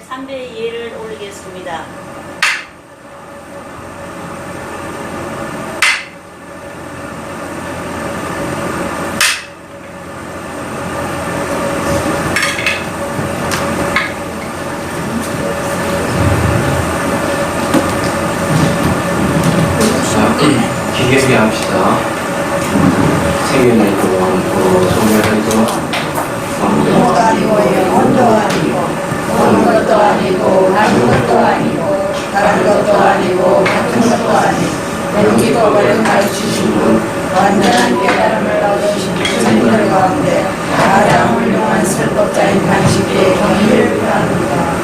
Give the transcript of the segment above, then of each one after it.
3배의 예를 올리겠습니다. 기계비 합시다. 생겨내고 소멸해도 아무것도 아니고 영혼도 아니고 오는 것도 아니고 가는 것도 아니고 다른 것도 아니고 같은 것도 아니고 오직 법을 가르치신 분 완전한 깨달음을 얻으신 선생님들 가운데 가장 훌륭한 설법자인 당신께 경의를 표합니다.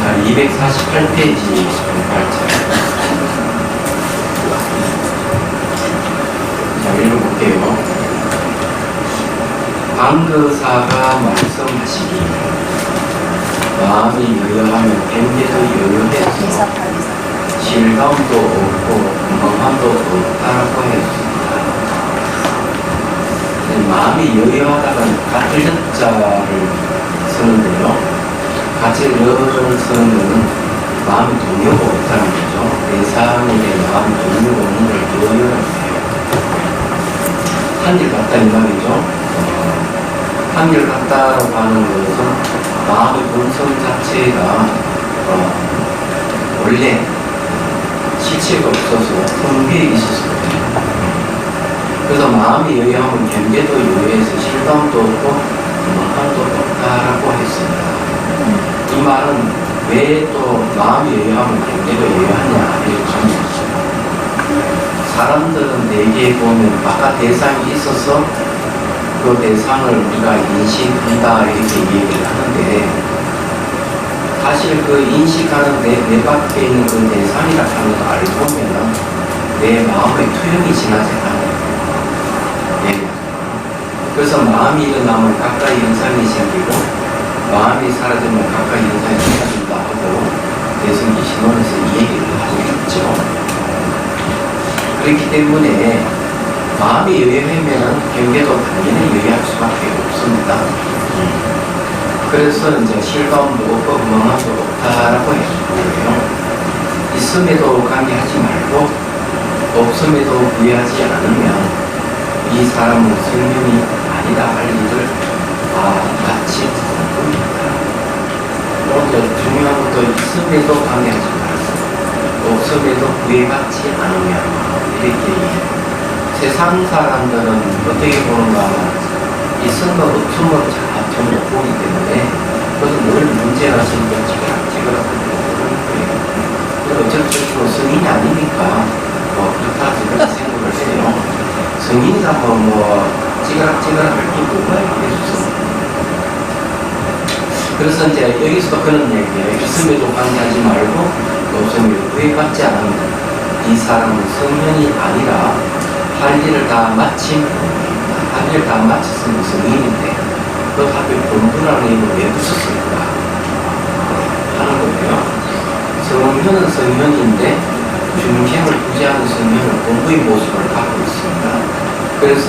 자, 248페이지 18장. 자, 읽어볼게요. 방거사가 말씀하시기 마음이 여여하면 뱀계도 여여해서 실감도 없고 건강함도 없다라고 했습니다. 마음이 여여하다가 같은 자를 쓰는데요. 같이 여를 쓰는 것은 마음이 동요가 없다는 거죠. 대상에게 마음이 동요가 없는 걸 여여라고 해요. 한결 같다 이 말이죠. 한결 같다라고 하는 것은 마음의 본성 자체가 원래 실체가 없어서 텅비어 있었거든요. 그래서 마음이 여여하면 견제도 여여해서 실감도 없고 건강함도 없다라고 했습니다. 이 말은 왜 또 마음이 여여하면 견제가 여여하냐 이렇게 질문했어요. 사람들은 대개 보면 바깥 대상이 있어서 그 대상을 우리가 인식한다 이렇게 얘기를 하는데 사실 그 인식하는 내 밖에 있는 그 대상이라 하는 걸 알고 보면 내 마음의 투영이 지나지 않아요. 그래서 마음이 일어나면 가까이 현상이 생기고 마음이 사라지면 가까이 현상이 사라진다 하고 대승기 신론에서 이 얘기를 하고 있죠. 그렇기 때문에 마음이 여여하면 경계도 당연히 여여할 수밖에 없습니다. 그래서 이제 실감도 없고 건강함도 없다라고 했고요. 있음에도 관계하지 말고 없음에도 구애하지 않으면 이 사람은 생명이 아니다 할 일을 마치 공부입니다. 또 중요한 것도 있음에도 관계하지 말고 없음에도 구애받지 않으면 이렇게 세상 사람들은 어떻게 보는가 하면 있음과 없음을 잘 못 보기 때문에 그것은 늘 문제가 생겨 찌그락찌그락 그런 거예요. 어쩔 수 없고 성인이 아니니까 그렇다 그렇게 생각을 해요. 성인이라면 찌그락찌그락 할 게 뭐가 있겠어. 그래서 이제 여기서도 그런 얘기예요. 있음에도 관계하지 말고 없음에도 구애받지 않으면 이 사람은 성령이 아니라 할 일을 다 마친 할 일을 다 마쳤으면 성인인데 그 하필 본분이라는 이름을 왜 붙였을까 하는 거고요. 성령은 성령인데 중생을 구제하는 성령은 본부의 모습을 갖고 있습니다. 그래서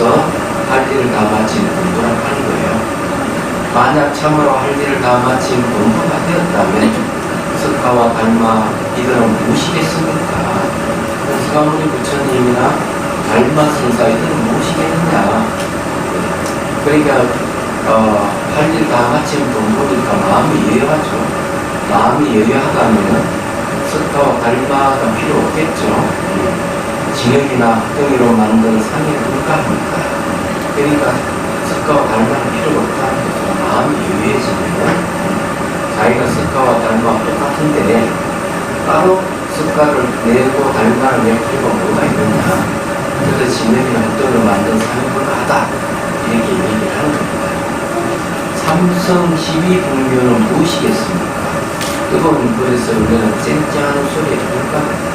할 일을 다 마친 본부라고 하는 거예요. 만약 참으로 할 일을 다 마친 본부가 되었다면 석가와 달마 이들은 무엇이겠습니까? 석가모니 부처님이나 달마 선사 이들은 무엇이겠느냐? 그러니까 할 일 다 마친 본부니까 마음이 여여하죠. 마음이 여여하다면 석가와 달마가 필요 없겠죠. 징역이나 학덩이로 만든 상에 불과합니다. 그러니까 석가와 달마는 필요가 없다는 거죠. 마음이 여여해지면 자기가 석가와 달마와 똑같은데 따로 석가를 내고 달마를 낼 필요가 뭐가 있느냐. 그래서 징역이나 학덩이로 만든 상에 불과하다. 이렇게 얘기를 하는 겁니다. 삼성 12분교는 무엇이겠습니까? 뜨거운 불에서 우리는 쨍쨍한 소리에 불과합니다.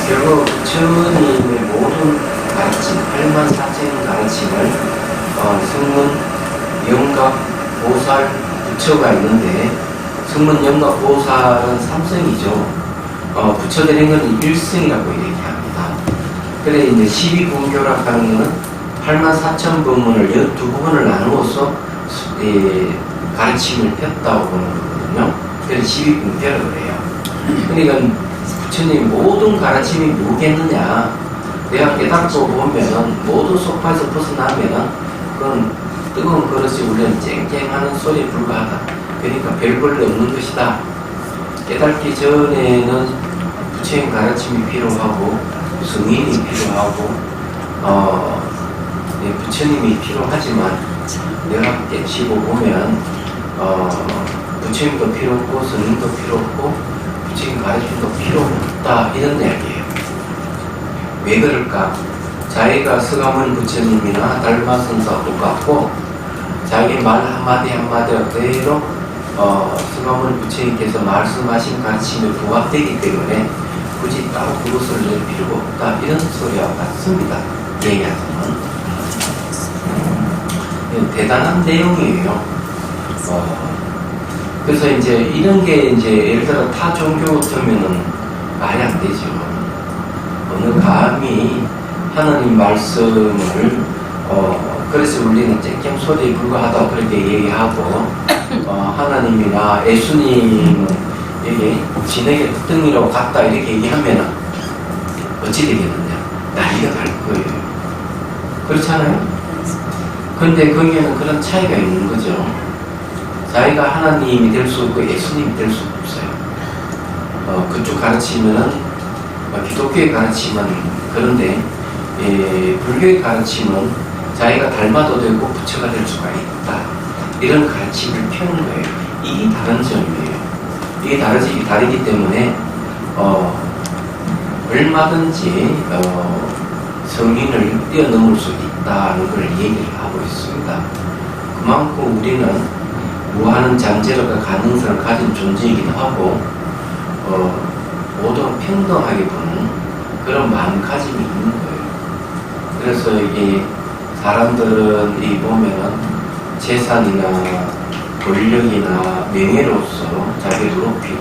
결국 부처님의 모든 가르침, 8만 4천 가르침을 성문, 영각, 보살, 부처가 있는데 성문 영각 보살은 삼성이죠. 부처들인 것은 일승이라고 얘기합니다. 그래 이제 12분교라고 하는 것은 84,000법문을 12부분을 나누어서 가르침을 폈다고 보는 거거든요. 그래서 12분교라고 해요. 그러니까 부처님 모든 가르침이 뭐겠느냐? 내가 깨닫고 보면은 모두 속파에서 벗어나면은 그건 뜨거운 그릇이 우리는 쨍쨍하는 소리에 불과하다. 그러니까 별 볼일 없는 것이다. 깨닫기 전에는 부처님 가르침이 필요하고 성인이 필요하고 부처님이 필요하지만 내가 깨치고 보면 부처님도 필요 없고 성인도 필요 없고 부처님 가르침도 필요 없다 이런 이야기예요. 왜 그럴까? 자기가 서가모니 부처님이나 달마선사와 똑같고 자기 말 한마디 한마디가 그대로 서가모니 부처님께서 말씀하신 가르침에 부합되기 때문에 굳이 따로 그것을 낼 필요가 없다 이런 소리와 같습니다. 얘기하자면 대단한 내용이에요. 그래서 이제 이런 게 이제 예를 들어 타 종교 같으면은 말이 안 되죠. 어느 감히 하나님 말씀을 그래서 우리는 쨍쨍 소리에 불과하다 그렇게 얘기하고 하나님이나 예수님은 이게 진에게 흑등이라고 같다 이렇게 얘기하면 어찌 되겠느냐? 난리가 날 거예요. 그렇잖아요? 그런데 거기에는 그런 차이가 있는 거죠. 자기가 하나님이 될 수 없고 예수님이 될 수 없어요. 그쪽 가르치면은 기독교의 가르침은 그런데 불교의 가르침은 자기가 닮아도 되고 부처가 될 수가 있다. 이런 가르침을 펴는 거예요. 이게 다른 점이에요. 이게 다르기 때문에 얼마든지 성인을 뛰어넘을 수 있다는 걸 얘기를 하고 있습니다. 그만큼 우리는 무한한 잠재력과 가능성을 가진 존재이기도 하고 모두 평등하게 보는 그런 마음가짐이 있는 거예요. 그래서 이게 사람들은 이 보면은 재산이나 권력이나 명예로서 자기를 높이고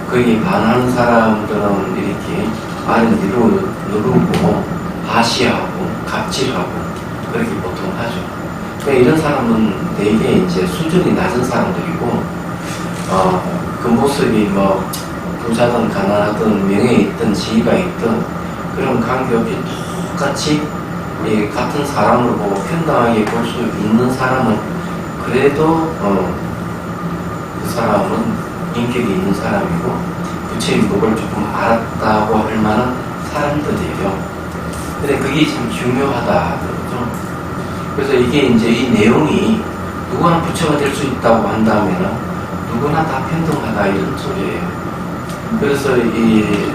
거기에 반하는 사람들은 이렇게 말을 누르고 과시하고 갑질하고 그렇게 보통 하죠. 그러니까 이런 사람은 되게 이제 수준이 낮은 사람들이고 그 모습이 뭐 부자든 가난하든 명예에 있든 지위가 있든 그런 관계없이 똑같이 같은 사람을 보고 평등하게 볼 수 있는 사람은 그래도 그 사람은 인격이 있는 사람이고 부처님 법을 조금 알았다고 할 만한 사람들이에요. 근데 그게 참 중요하다 그러죠. 그래서 이게 이제 이 내용이 누구나 부처가 될 수 있다고 한다면 누구나 다 평등하다 이런 소리예요. 그래서 이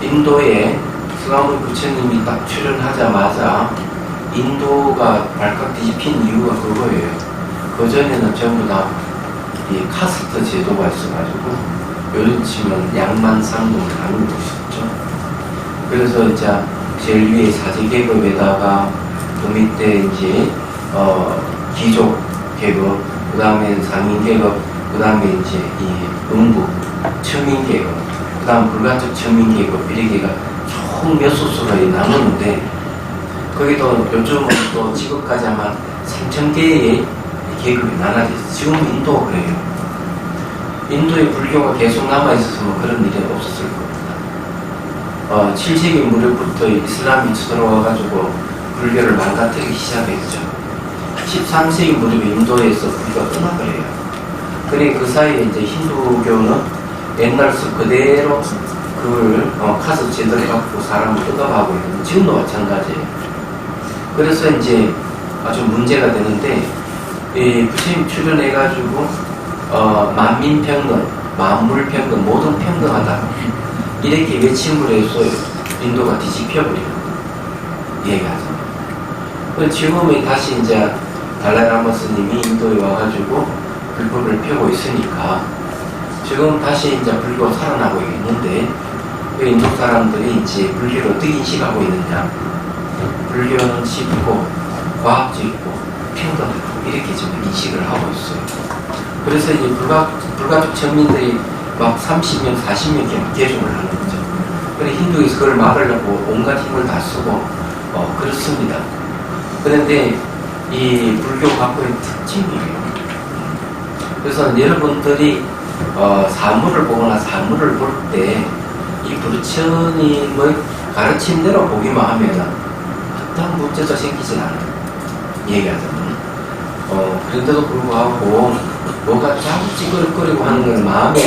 인도에 서가모니 부처님이 딱 출연하자마자 인도가 발칵 뒤집힌 이유가 그거예요. 그전에는 전부 다 이 카스트 제도가 있어가지고 요즘 치면 양만상공을 나누고 있었죠. 그래서 이제 제일 위에 사제계급에다가 그 밑에 이제 귀족 계급, 그 다음에 상인계급, 그 다음에 이제 이 농부, 천민계급, 그 다음 불가적 천민계급 이렇게가 총 몇 수수가 나누는데 거기도 요즘은 또 지금까지 아마 3,000개의 계급이 나눠져서 지금 인도가 그래요. 인도의 불교가 계속 남아있었으면 그런 일이 없었을 겁니다. 7세기 무렵부터 이슬람이 들어와가지고 불교를 망가뜨리기 시작했죠. 13세기 무렵에 인도에서 불교가 떠나버려요. 그래 그 사이에 이제 힌두교는 옛날서 그대로 그걸 카스 제도를 갖고 사람을 뜯어가고 있는 지금도 마찬가지예요. 그래서 이제 아주 문제가 되는데 부처님 출연해가지고 만민평등, 만물평등, 모든 평등하다 이렇게 외침을 해서 인도가 뒤집혀버려요. 얘기하잖아요. 지금은 다시 이제 달라이라마 스님이 인도에 와가지고 불법을 펴고 있으니까 지금 다시 이제 불교가 살아나고 있는데 그 인도 사람들이 이제 불교를 어떻게 인식하고 있느냐? 불교는 쉽고 과학적이고 평등하고 이렇게 지금 인식을 하고 있어요. 그래서 이제 불가족 천민들이 막 30명, 40명 개종을 하는 거죠. 그래 힌두에서 그걸 막으려고 온갖 힘을 다 쓰고 그렇습니다. 그런데 이 불교 갖고 있는 특징이에요. 그래서 여러분들이 사물을 보거나 사물을 볼 때 이 부처님의 가르침대로 보기만 하면 어떤 문제도 생기진 않아요. 얘기하자면 그런데도 불구하고 뭐가 자꾸 찌그러거리고 하는 건 마음에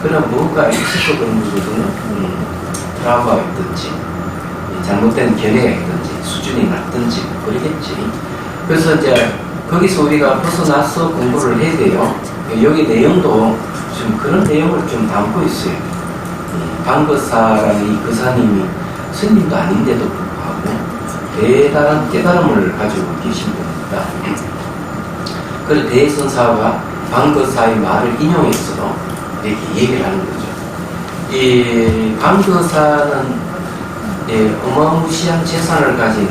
그런 뭔가 있어서 그런 거거든요. 트라우마가 있든지 잘못된 견해가 있든지 수준이 낮든지 그러겠지. 그래서 이제 거기서 우리가 벗어나서 공부를 해야 돼요. 여기 내용도 좀 그런 내용을 좀 담고 있어요. 방거사라는 이 거사님이 스님도 아닌데도 불구하고 대단한 깨달음을 가지고 계신 분입니다. 그래서 대선사가 방거사의 말을 인용해서 이렇게 얘기를 하는 거죠. 이 방거사는 어마무시한 재산을 가진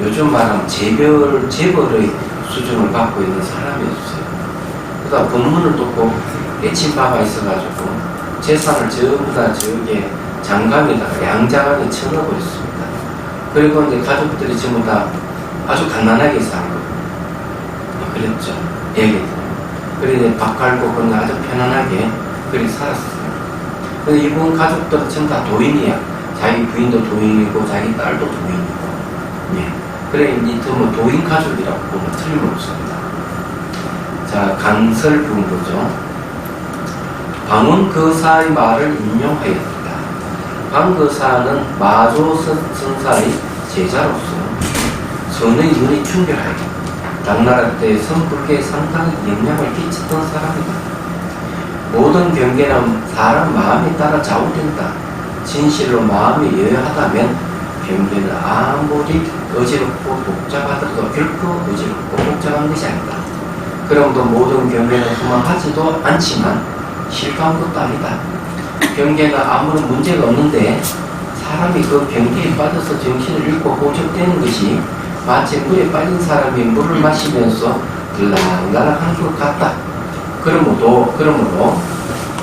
요즘 말하면 재벌의 수준을 갖고 있는 사람이었어요. 그러다 법문을 듣고 깨친 바가 있어가지고 재산을 전부 다 저기에 장갑에다가 양장하게 쳐넣어버렸습니다. 그리고 이제 가족들이 전부 다 아주 가난하게 살고 그랬죠. 얘기도. 그리고 밥 갈고 그런 거 아주 편안하게 그렇게 살았어요. 근데 이분 가족들은 전부 다 도인이야. 자기 부인도 도인이고 자기 딸도 도인이고. 예. 그래 이제 뭐 도인 가족이라고 보면 틀림없습니다. 자, 강설부보죠. 방은 거사의 말을 인용하였다. 방거사는 마조선사의 제자로서 선의 눈이 충결하여 당나라 때 선불교에 상당히 영향을 끼쳤던 사람이다. 모든 경계는 사람 마음에 따라 좌우된다. 진실로 마음이 여여하다면 경계는 아무리 어지럽고 복잡하더라도 결코 어지럽고 복잡한 것이 아니다. 그럼도 모든 경계는 소망하지도 않지만 실감한 것도 아니다. 경계가 아무런 문제가 없는데 사람이 그 경계에 빠져서 정신을 잃고 호적되는 것이 마치 물에 빠진 사람이 물을 마시면서 들락날락하는 것 같다. 그러므로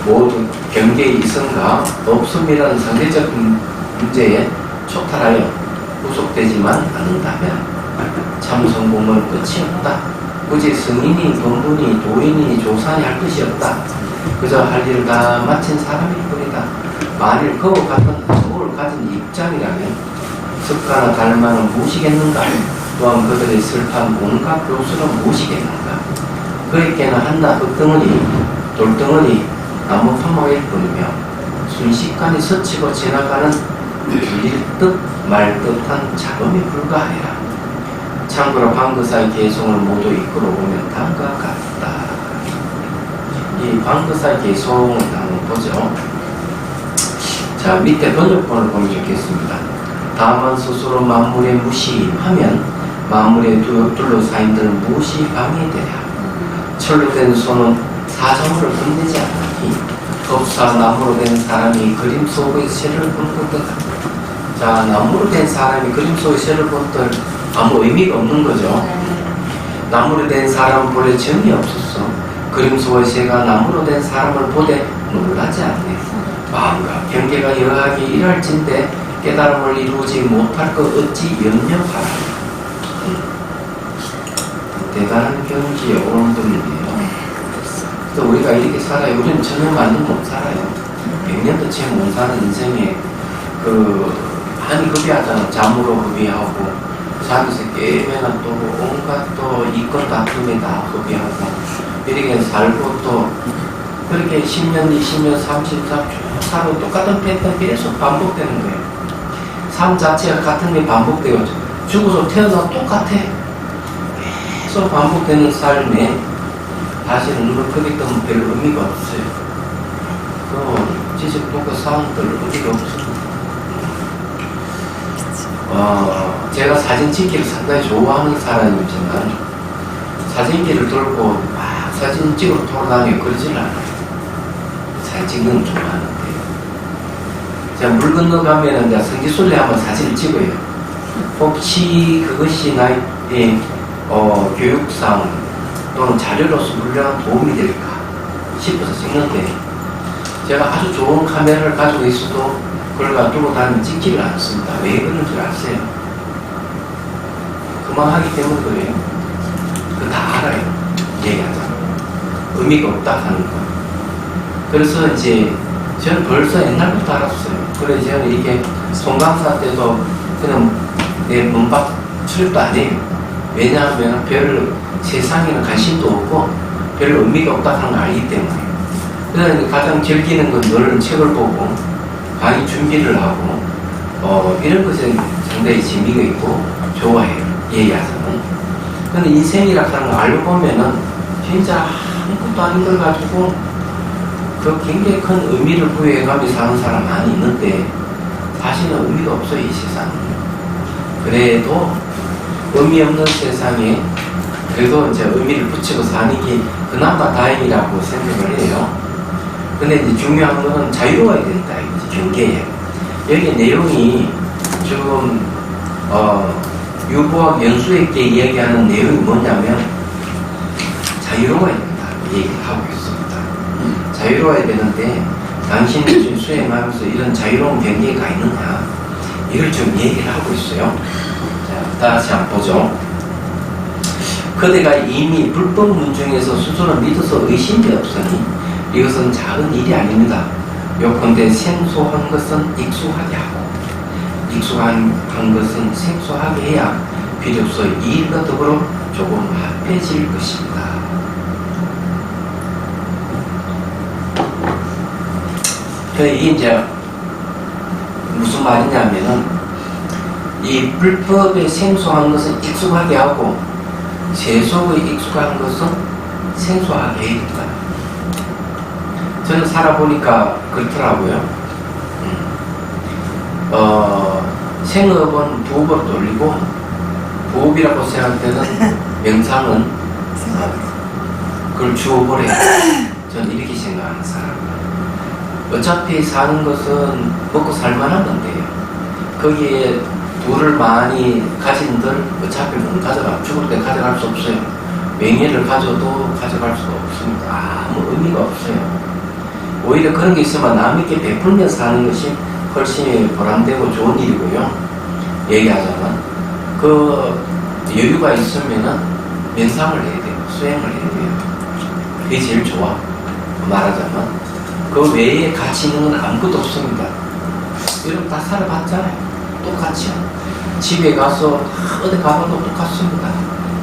모두 경계의 이성과 없음이라는 상대적 문제에 초탈하여 구속되지만 않는다면 참 성공은 끝이 없다. 굳이 성인이, 동문이, 도인이, 조산이 할 것이 없다. 그저 할 일을 다 마친 사람일 뿐이다. 만일 그와 같은 도를 가진 입장이라면 습관과 달마는 무엇이겠는가? 또한 그들의 슬픈 온갖 교수는 무엇이겠는가? 그에게는 한낱 흙덩어리, 돌덩어리, 나무 토막일 뿐이며 순식간에 스치고 지나가는 들릴 듯 말 듯한 작음에 불과하리라. 참고로 방거사의 개성을 모두 이끌어보면 다음과 같다. 이 방거사의 개성을 한번 보죠. 자, 밑에 번역본을 보면 좋겠습니다. 다만 스스로 만물에 무시하면 만물에 둘러싸인들은 무엇이 방해되랴. 철로 된 손은 사자물을 건네지 않으니 법사 나무로 된 사람이 그림 속의 새를 본 것 같다. 자, 나무로 된 사람이 그림 속의 새를 본들 아무 의미가 없는 거죠. 나무로 된 사람은 본래 정이 없었어. 그림 속의 새가 나무로 된 사람을 보되 놀라지 않네. 마음과 경계가 여하게 일할진데 깨달음을 이루지 못할 것 어찌 염려하라. 대단한 경지에 오른 분이네요. 또 우리가 이렇게 살아요. 우리는 전혀 많이 못 살아요. 100년도 채 못 사는 인생에 한이 급이하잖아. 잠으로 급이하고 잠에서 깨면 또 온갖 또 이권 다툼에 다 급이하고 이렇게 살고 또 그렇게 10년, 20년, 30년 살고 똑같은 패턴 계속 반복되는 거예요. 삶 자체가 같은 게 반복되고 죽어서 태어나도 똑같아. 계속 반복되는 삶에 다시는 눈을 크게 뜨면 별 의미가 없어요. 그 지식독과 사람들 의미가 없어요. 제가 사진 찍기를 상당히 좋아하는 사람이지만 사진기를 들고 막 사진 찍으러 돌아다니고 그러질 않아요. 사진 찍는 건 좋아하는데 제가 물 건너가면 이제 성지순례 한번 사진을 찍어요. 혹시 그것이 나의 교육상 또는 자료로서 물려한 도움이 될까? 싶어서 찍는데 제가 아주 좋은 카메라를 가지고 있어도 그걸 가지고 다니면 찍지를 않습니다. 왜 그런 줄 아세요? 그만하기 때문에 그래요. 그거 다 알아요. 얘기하잖아. 의미가 없다 하는 거. 그래서 이제 저는 벌써 옛날부터 알았어요. 그래서 저는 이게 송강사 때도 그냥 내 문밖 출입도 안 해요. 왜냐하면 별 세상에는 관심도 없고 별 의미가 없다 하는 걸 알기 때문에. 그래서 가장 즐기는 건 늘 책을 보고 강의 준비를 하고 이런 것에 상당히 재미가 있고 좋아해요. 얘기하자면. 근데 인생이라는 걸 알고 보면은 진짜 아무것도 아닌 걸 가지고 그 굉장히 큰 의미를 부여해가며 사는 사람 많이 있는데 사실은 의미가 없어요. 이 세상은. 그래도 의미 없는 세상에 그래도 이제 의미를 붙이고 사는 게 그나마 다행이라고 생각을 해요. 근데 이제 중요한 거는 자유로워야 된다. 이제 경계에. 여기 내용이 지금 유보학 연수에게 이야기하는 내용이 뭐냐면 자유로워야 된다. 이 얘기를 하고 있습니다. 자유로워야 되는데 당신이 지금 수행하면서 이런 자유로운 경계가 있느냐 이걸 좀 얘기를 하고 있어요. 자, 다시 한번 보죠. 그대가 이미 불법 문중에서 스스로 믿어서 의심이 없으니 이것은 작은 일이 아닙니다. 요컨대 생소한 것은 익숙하게 하고 익숙한 것은 생소하게 해야 비로소 이 일과 더불어 조금 합해질 것입니다. 이게 이제 무슨 말이냐면은 이 불법에 생소한 것은 익숙하게 하고 세속에 익숙한 것은 생소하게 해야 된다. 저는 살아보니까 그렇더라고요. 생업은 부업으로 돌리고 부업이라고 생각할 때는 명상은 그걸 주어버려야 돼. 저는 이렇게 생각하는 사람이에요. 어차피 사는 것은 먹고 살만한 건데요. 거기에 둘을 많이 가진들 어차피 못 가져가, 죽을 때 가져갈 수 없어요. 명예를 가져도 가져갈 수가 없습니다. 아무 의미가 없어요. 오히려 그런 게 있으면 남에게 베풀며 사는 것이 훨씬 보람되고 좋은 일이고요. 얘기하자면 그 여유가 있으면은 명상을 해야 돼요. 수행을 해야 돼요. 그게 제일 좋아. 말하자면 그 외에 가치 있는 건 아무것도 없습니다. 여러분 다 살아봤잖아요. 똑같이요. 집에 가서 어디 가봐도 똑같습니다.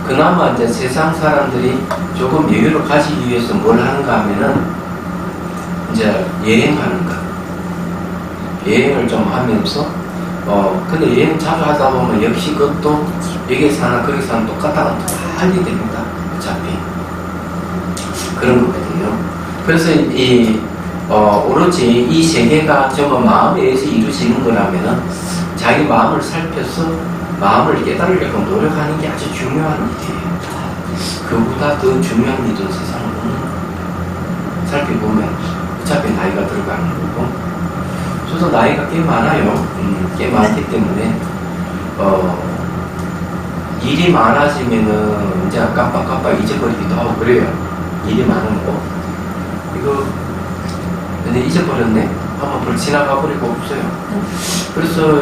그나마 이제 세상 사람들이 조금 여유를 가지기 위해서 뭘 하는가 하면은 이제 여행하는 거. 여행을 좀 하면서 근데 여행 자주 하다 보면 역시 그것도 여기에 사나 거기 사나 똑같다고 다 알게 됩니다. 어차피 그런 거거든요. 그래서 오로지 이 세계가 전부 마음에 의해서 이루어지는 거라면은 자기 마음을 살펴서 마음을 깨달으려고 노력하는 게 아주 중요한 일이에요. 그보다 더 중요한 일은 세상에 없는 살펴보면 어차피 나이가 들어가는 거고 저도 나이가 꽤 많아요. 꽤 많기 때문에 일이 많아지면은 이제 깜빡깜빡 잊어버리기도 하고 그래요. 일이 많은 거 이거 근데 잊어버렸네. 한번 벌 지나가 버리고 없어요. 그래서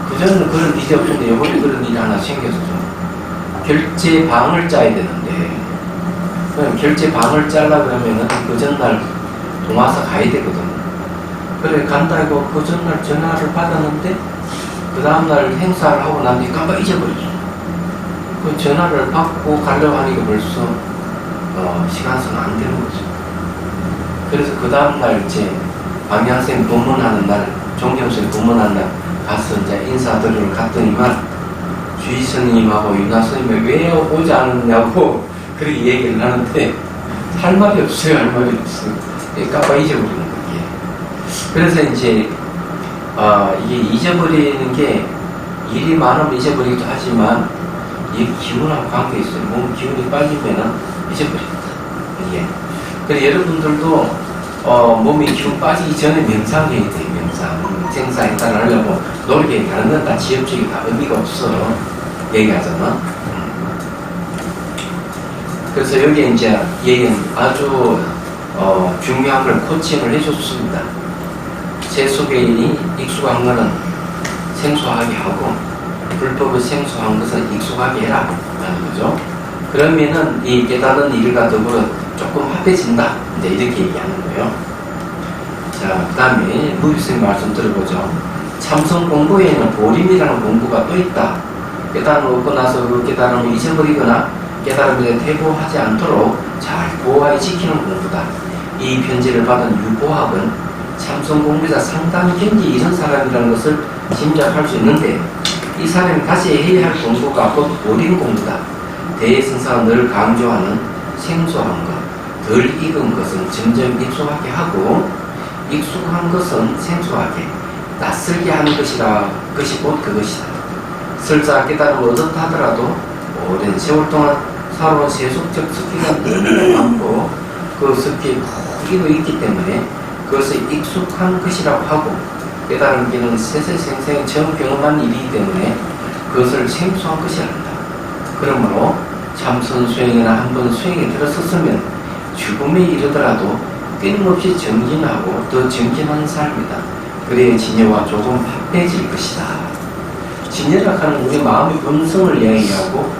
그전에는 그런 일이 없었는데 이번에 그런 일이 하나 생겨서 결제방을 짜야 되는데 결제방을 짜려고 하면은 그 전날 동화사 가야 되거든요. 그래 간다고 그 전날 전화를 받았는데 그 다음날 행사를 하고 난 뒤에 깜빡 잊어버렸어. 그 전화를 받고 가려고 하니까 벌써 시간상 안 되는 거죠. 그래서 그 다음날 이제 방향생 법문하는 날, 종경생 법문하는 날 가서 이제 인사드리러 갔더니만 주의 스님하고 윤화 스님이 왜 오지 않느냐고 그렇게 얘기를 하는데 할 말이 없어요. 할 말이 없어요. 깜빡 잊어버리는 거예요. 그래서 이제 이게 잊어버리는 게 일이 많으면 잊어버리기도 하지만 이 기운하고 관계 있어요. 몸 기운이 빠지면은 잊어버립니다. 예. 그래서 여러분들도 몸이 기운 빠지기 전에 명상해야 돼요. 명상. 생사에 따라하려고 노력해. 다른 건 다 지엽적이 다 의미가 없어. 얘기하자면. 그래서 여기에 이제 얘기는 아주 중요한 걸 코칭을 해줬습니다. 세속에 익숙한 것은 생소하게 하고 불법을 생소한 것은 익숙하게 해라 라는 거죠. 그러면은 이 깨달은 일과 더불어 조금 합해진다 이제 이렇게 얘기하는 거예요. 자, 그 다음에 무비스님 말씀 들어보죠. 참선 공부에는 보림이라는 공부가 또 있다. 깨달음을 얻고 나서 그 깨달음을 잊어버리거나 깨달음에 퇴보하지 않도록 잘 보호하여 지키는 공부다. 이 편지를 받은 유보학은 참선 공부자 상당히 견디 이런 사람이라는 것을 짐작할 수 있는데 이 사람이 다시 해야 할 공부가 곧 보림 공부다. 대승사가 늘 강조하는 생소한 것, 덜 익은 것은 점점 익숙하게 하고 익숙한 것은 생소하게 낯설게 하는 것이 곧 그것이다. 설사 깨달음을 얻었다 하더라도 오랜 세월 동안 살아온 세속적 습기가 너무 많고 그 습기에 푹 있기 때문에 그것을 익숙한 것이라고 하고 깨달음기는 세세생생에 처음 경험한 일이기 때문에 그것을 생소한 것이란다. 그러므로 참선 수행이나 한번 수행에 들어섰으면 죽음에 이르더라도 끊임없이 정진하고 더 정진하는 삶이다. 그래야 진여와 조금 합해질 것이다. 진여라 하는 우리 마음의 본성을 이야기하고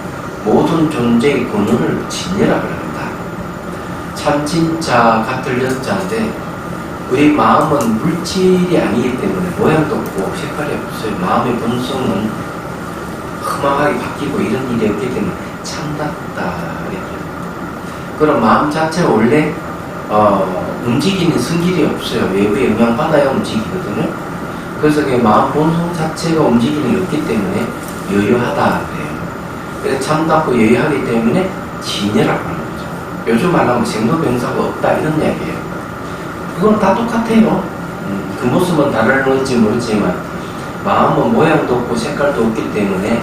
모든 존재의 근원을 진여라 합니다. 참진자 같을 여자인데 우리 마음은 물질이 아니기 때문에 모양도 없고 색깔이 없어요. 마음의 본성은 험하게 바뀌고 이런 일이 없기 때문에 참답다. 그런 마음 자체가 원래 움직이는 성질이 없어요. 외부에 영향받아야 움직이거든요. 그래서 그 마음 본성 자체가 움직이는 게 없기 때문에 여유하다 그래요. 그래서 참답고 여유하기 때문에 진여라고 하는 거죠. 요즘 말하면 생로병사가 없다 이런 이야기예요. 그건 다 똑같아요. 그 모습은 다를지 모르지만 마음은 모양도 없고 색깔도 없기 때문에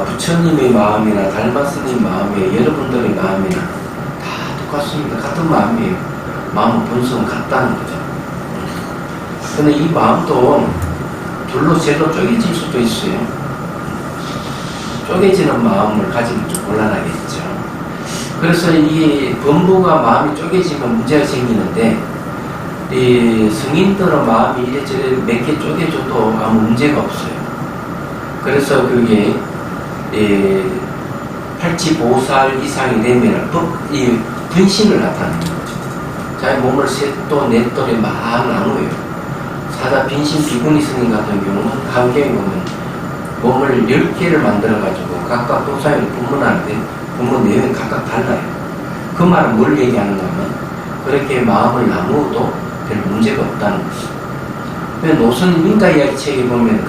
부처님의 마음이나 달마스님 마음이나 여러분들의 마음이나 다 똑같습니다. 같은 마음이에요. 마음은 본성은 같다는 거죠. 근데 이 마음도 둘로 셋로 쪼개질 수도 있어요. 쪼개지는 마음을 가지면 좀 곤란하겠죠. 그래서 이 범부가 마음이 쪼개지면 문제가 생기는데 이 성인들은 마음이 이래저래 몇 개 쪼개져도 아무 문제가 없어요. 그래서 그게 팔치보살 이상이 되면 이 분신을 나타내는 거죠. 자기 몸을 셋도 넷돌에 막 나누어요. 사자 빈신 비구니 스님 같은 경우는 한경에 보면 몸을 10개를 만들어가지고 각각 도사를 분문하는데 분문 내용이 각각 달라요. 그 말은 뭘 얘기하는가 하면 그렇게 마음을 나누어도 별 문제가 없다는 것이죠. 노선 민가 이야기 책에 보면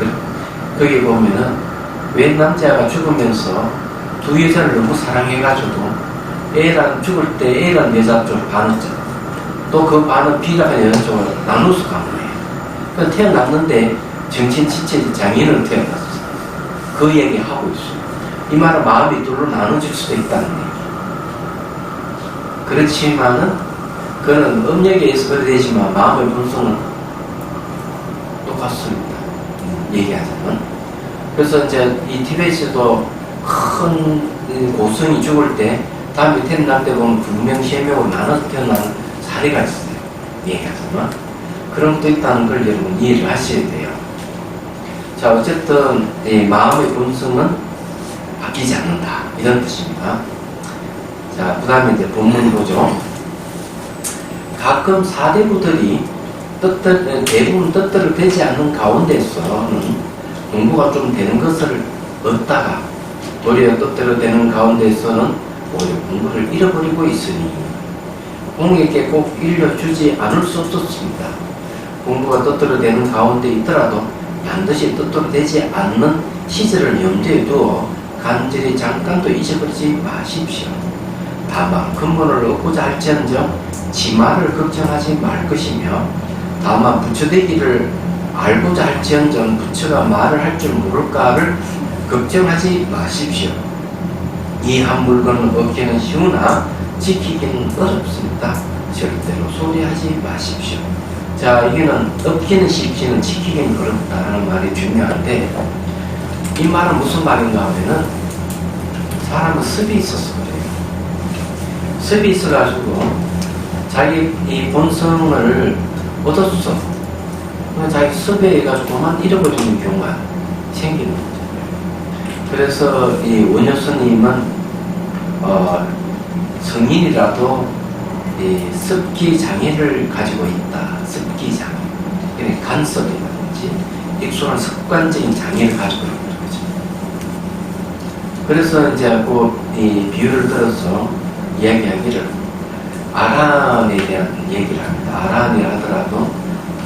거기 보면은 웬 남자가 죽으면서 두 여자를 너무 사랑해가지고 애랑 죽을 때 애랑 여자 쪽 반은 또 그 반은 B라는 여자 쪽으로 나눠서 간 거예요. 그러니까 태어났는데 정신지체 장애인으로 태어났어요. 그 얘기 하고 있어요. 이 말은 마음이 둘로 나눠질 수도 있다는 얘기. 그렇지만은 그는 음력에 의해서 그래 되지만 마음의 본성은 똑같습니다. 얘기하자면. 그래서 이제 이 티베트에서도 큰 고승이 죽을 때 다음에 태어날 때 보면 불명시명으로 나눠서 태어난 사례가 있어요. 얘기하자면. 그런 것도 있다는 걸 여러분 이해를 하셔야 돼요. 자, 어쨌든 이 마음의 본성은 바뀌지 않는다. 이런 뜻입니다. 자, 그 다음에 이제 본문 보죠. 가끔 사대부들이 대부분 뜻대로 되지 않는 가운데서는 공부가 좀 되는 것을 얻다가 도리어 뜻대로 되는 가운데서는 오히려 공부를 잃어버리고 있으니 공에게 꼭 일려주지 않을 수 없었습니다. 공부가 뜻대로 되는 가운데 있더라도 반드시 뜻대로 되지 않는 시절을 염두에 두어 간절히 잠깐도 잊어버리지 마십시오. 다만 근본을 얻고자 할지언정 지말을 걱정하지 말 것이며 다만 부처되기를 알고자 할지언정 부처가 말을 할 줄 모를까를 걱정하지 마십시오. 이 한 물건은 얻기는 쉬우나 지키기는 어렵습니다. 절대로 소리하지 마십시오. 자, 이게는 얻기는 쉽지는 지키기는 어렵다는 말이 중요한데 이 말은 무슨 말인가 하면은 사람은 습이 있었어 그래요. 습이 있어가지고 자기 이 본성을 얻었어. 자기 섭외해가지고 그만 잃어버리는 경우가 생기는 거죠. 그래서 이 원효 스님은 성인이라도 이 습기 장애를 가지고 있다. 습기 장애. 그러니까 간섭이라든지 익숙한 습관적인 장애를 가지고 있는 거죠. 그래서 이제 이 비유를 들어서 이야기하기를 아란에 대한 얘기를 합니다. 아란이라 하더라도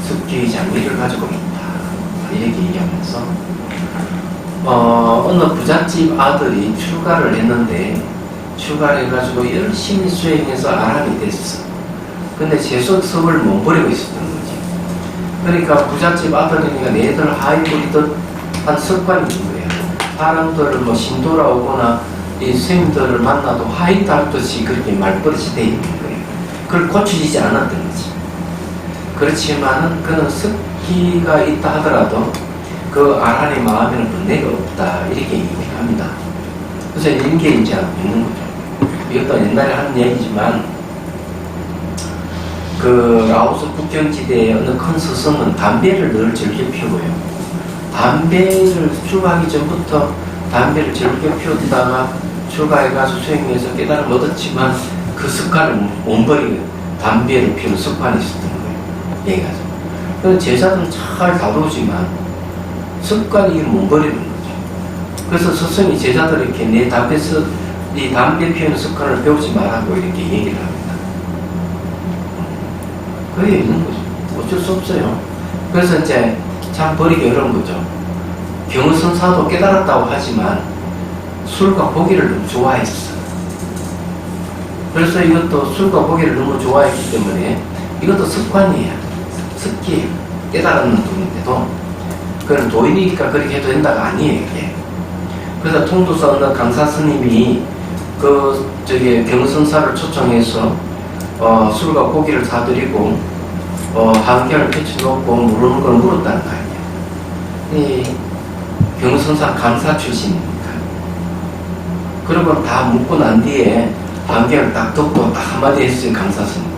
습기 장애를 가지고 있다. 이렇게 얘기하면서 어느 부잣집 아들이 출가를 했는데 출가를 해가지고 열심히 수행해서 아란이 됐어. 근데 재수습을 못 버리고 있었던 거지. 그러니까 부잣집 아들이니까 내들 하이브리드 한 습관이 있는 거예요. 사람들을 뭐 신도라 오거나 이 스님들을 만나도 하이 달듯이 그렇게 말버릇이 돼 있는 거예요. 그걸 고쳐지지 않았던 거지. 그렇지만은 그는 습기가 있다 하더라도 그 아란의 마음에는 번뇌가 없다. 이렇게 얘기합니다. 그래서 이런 게 이제 있는 거죠. 이것도 옛날에 하는 얘기지만 그 라오스 국경지대의 어느 큰 스승은 담배를 늘 즐겨 피우고요. 담배를 출가하기 전부터 담배를 즐겨 피우다가 출가해가서 수행해서 깨달음을 얻었지만 그 습관을 못 버리고 담배를 피우는 습관이 있었던 거예요. 얘기하죠. 그래서 제자들은 잘 다루지만 습관이 못 버리는 거죠. 그래서 스승이 제자들에게 이 담배 피우는 습관을 배우지 말라고 이렇게 얘기를 합니다. 그게 있는 거죠. 어쩔 수 없어요. 그래서 이제 참 버리기 어려운 거죠. 경의선사도 깨달았다고 하지만 술과 고기를 너무 좋아했어. 그래서 이것도 술과 고기를 너무 좋아했기 때문에 이것도 습관이에요. 습기예요. 깨달았는 분인데도 그건 도인이니까 그렇게 해도 된다가 아니에요. 이게. 그래서 통도사 어느 강사 스님이 경의선사를 초청해서 술과 고기를 사드리고 한결을 펼쳐놓고 모르는 걸 물었다는 거 아니에요. 이 경의선사 강사 출신이니까. 그러고 다 묻고 난 뒤에 한결을 딱 듣고 딱 한마디 했어요. 강사 스님.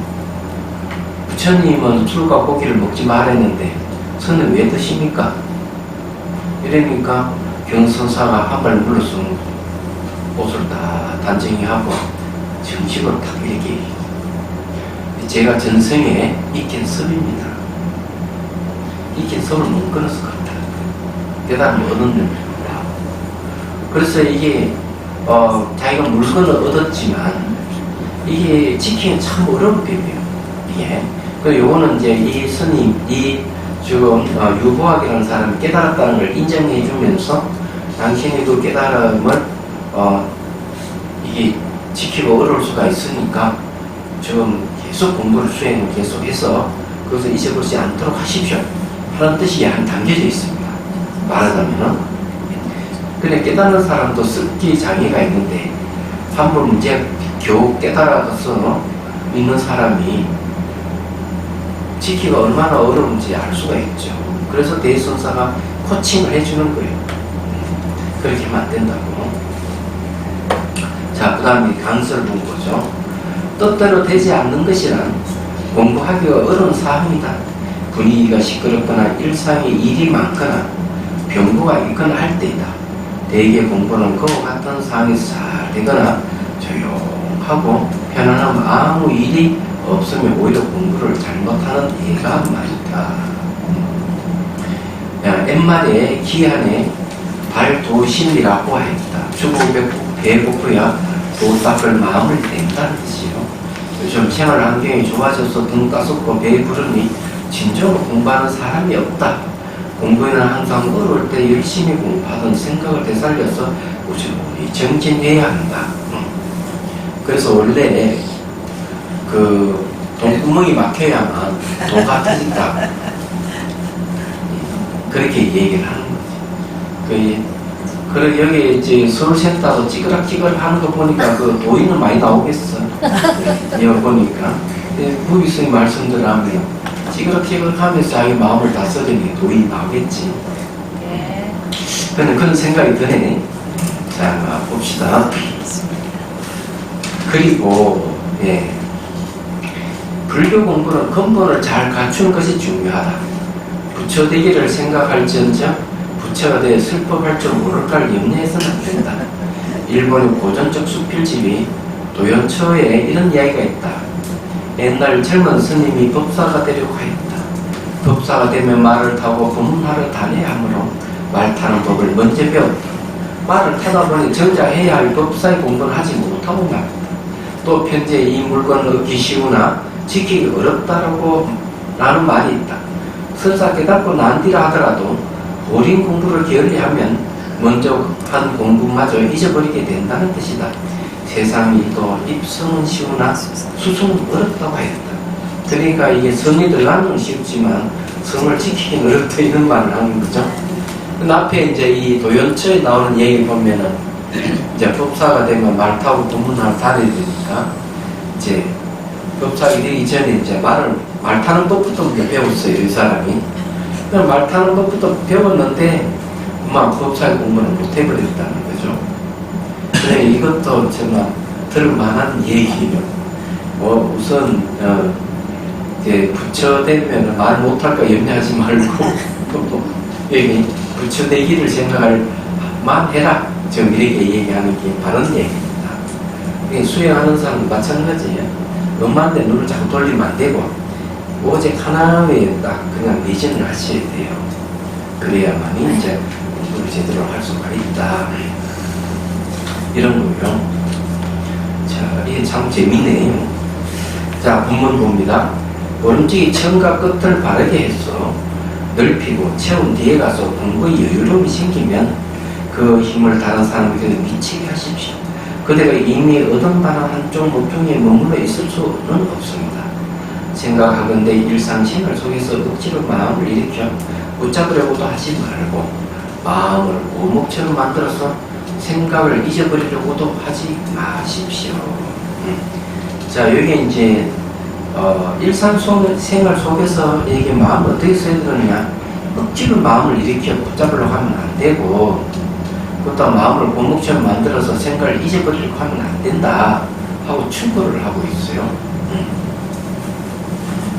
부처님은 술과 고기를 먹지 말았는데 선은 왜 드십니까? 이러니까 경의선사가 한 발 물러서 옷을 다 단정히 하고 정식으로 딱 이렇게 제가 전생에 익힌 섭입니다. 익힌 섭을 못 끊어서 그렇다. 깨달음을 얻었는데 그래서 이게 자기가 물건을 얻었지만 이게 지키기 참 어렵겠네요. 이게 그리고 요거는 이제 이 스님 지금 유보학이라는 사람이 깨달았다는 걸 인정해 주면서 당신이 그 깨달음을 이게 지키고 어려울 수가 있으니까 지금 계속 공부를 수행을 계속해서 그것을 잊어버리지 않도록 하십시오 하는 뜻이 담겨져 있습니다. 말하자면은 근데 깨닫는 사람도 습기 장애가 있는데 한번 문제 겨우 깨달아서 있는 사람이 지키기가 얼마나 어려운지 알 수가 있죠. 그래서 대선사가 코칭을 해주는 거예요. 그렇게 하면 안 된다고. 자, 그 다음에 강설을 본 거죠. 뜻대로 되지 않는 것이란 공부하기가 어려운 사항이다. 분위기가 시끄럽거나 일상에 일이 많거나 병고가 있거나 할 때이다. 대개 공부는 그와 같은 상황에서 잘 되거나 조용하고 편안하면 아무 일이 없으면 오히려 공부를 잘못하는 예가 많다. 옛말에 기한에 발도심이라고 했다. 주고 배고프야 도 닦을 마음을 낸다는 뜻이요. 요즘 생활 환경이 좋아져서 등 따숩고 배에 부르니 진정으로 공부하는 사람이 없다. 공부에는 항상 어려울 때 열심히 공부하던 생각을 되살려서 꾸준히 정진해야 한다. 그래서 원래 돈구멍이 막혀야만 도가 터진다. 그렇게 얘기를 하는 거지. 그리고 여기 이제 서울센터도 찌그락찌그락 하는 거 보니까 그 도인은 많이 나오겠어. 이거 보니까. 부비스님 말씀대로 하면 찌그락찌그락 하면서 자기 마음을 다스리니 도인이 나오겠지. 그런 생각이 드네. 자, 봅시다. 그리고, 불교 공부는 근본을 잘 갖춘 것이 중요하다. 부처되기를 생각할지언정 부처가 되어 슬퍼할 줄 모를까를 염려해서는 안 된다. 일본의 고전적 수필집이 도연처에 이런 이야기가 있다. 옛날 젊은 스님이 법사가 되려고 했다. 법사가 되면 말을 타고 법문하러 다녀야 하므로 말 타는 법을 먼저 배웠다. 말을 타다 보니 정작 해야 할 법사의 공부를 하지 못하고 말았다. 또 편지에 이 물건을 얻기 쉬우나 지키기 어렵다라고 라는 말이 있다. 설사 깨닫고 난 뒤라 하더라도 오랜 공부를 게을리하면 먼저 한 공부마저 잊어버리게 된다는 뜻이다. 세상이 또 입성은 쉬우나 수성은 어렵다고 했다. 그러니까 이게 성이 들어가는 건 쉽지만 성을 지키기는 어렵다 이런 말을 하는 거죠. 그 앞에 이제 이 도연처에 나오는 얘기 보면은 이제 법사가 되면 말 타고 법문하러 다녀야 되니까 이제 법사가 되기 전에 이제 말 타는 법부터 먼저 배웠어요, 이 사람이. 그럼 말 타는 법부터 배웠는데 막 법사의 공부는 못 해버렸다는 거죠. 그래 이것도 정말 들을만한 얘기예요. 우선 이제 부처 되면 말 못할까 염려하지 말고 여기 부처 되기를 생각할 만 해라. 지금 이렇게 얘기하는 게 바른 얘기입니다. 수행하는 사람도 마찬가지예요. 엄마한테 눈을 자꾸 돌리면 안 되고 오직 하나에 딱 그냥 매진을 하셔야 돼요. 그래야만이 이제 공부를 제대로 할 수가 있다. 이런 거고요. 자, 이게 참 재밌네요. 자, 본문 봅니다. 오른쪽이 처음과 끝을 바르게 해서 넓히고 채운 뒤에 가서 공부의 여유로움이 생기면 그 힘을 다른 사람에게 미치게 하십시오. 그대가 이미 얻은 바는 한쪽 목표에 머물러 있을 수는 없습니다. 생각하건대 일상생활 속에서 억지로 마음을 일으켜 붙잡으려고도 하지 말고 마음을 오목처럼 만들어서 생각을 잊어버리려고도 하지 마십시오. 자, 여기 이제 일상생활 속에서 이게 마음을 어떻게 써야 되느냐, 억지로 마음을 일으켜 붙잡으려고 하면 안 되고 그것도 마음을 고목처럼 만들어서 생각을 잊어버리려고 하면 안 된다 하고 충고를 하고 있어요.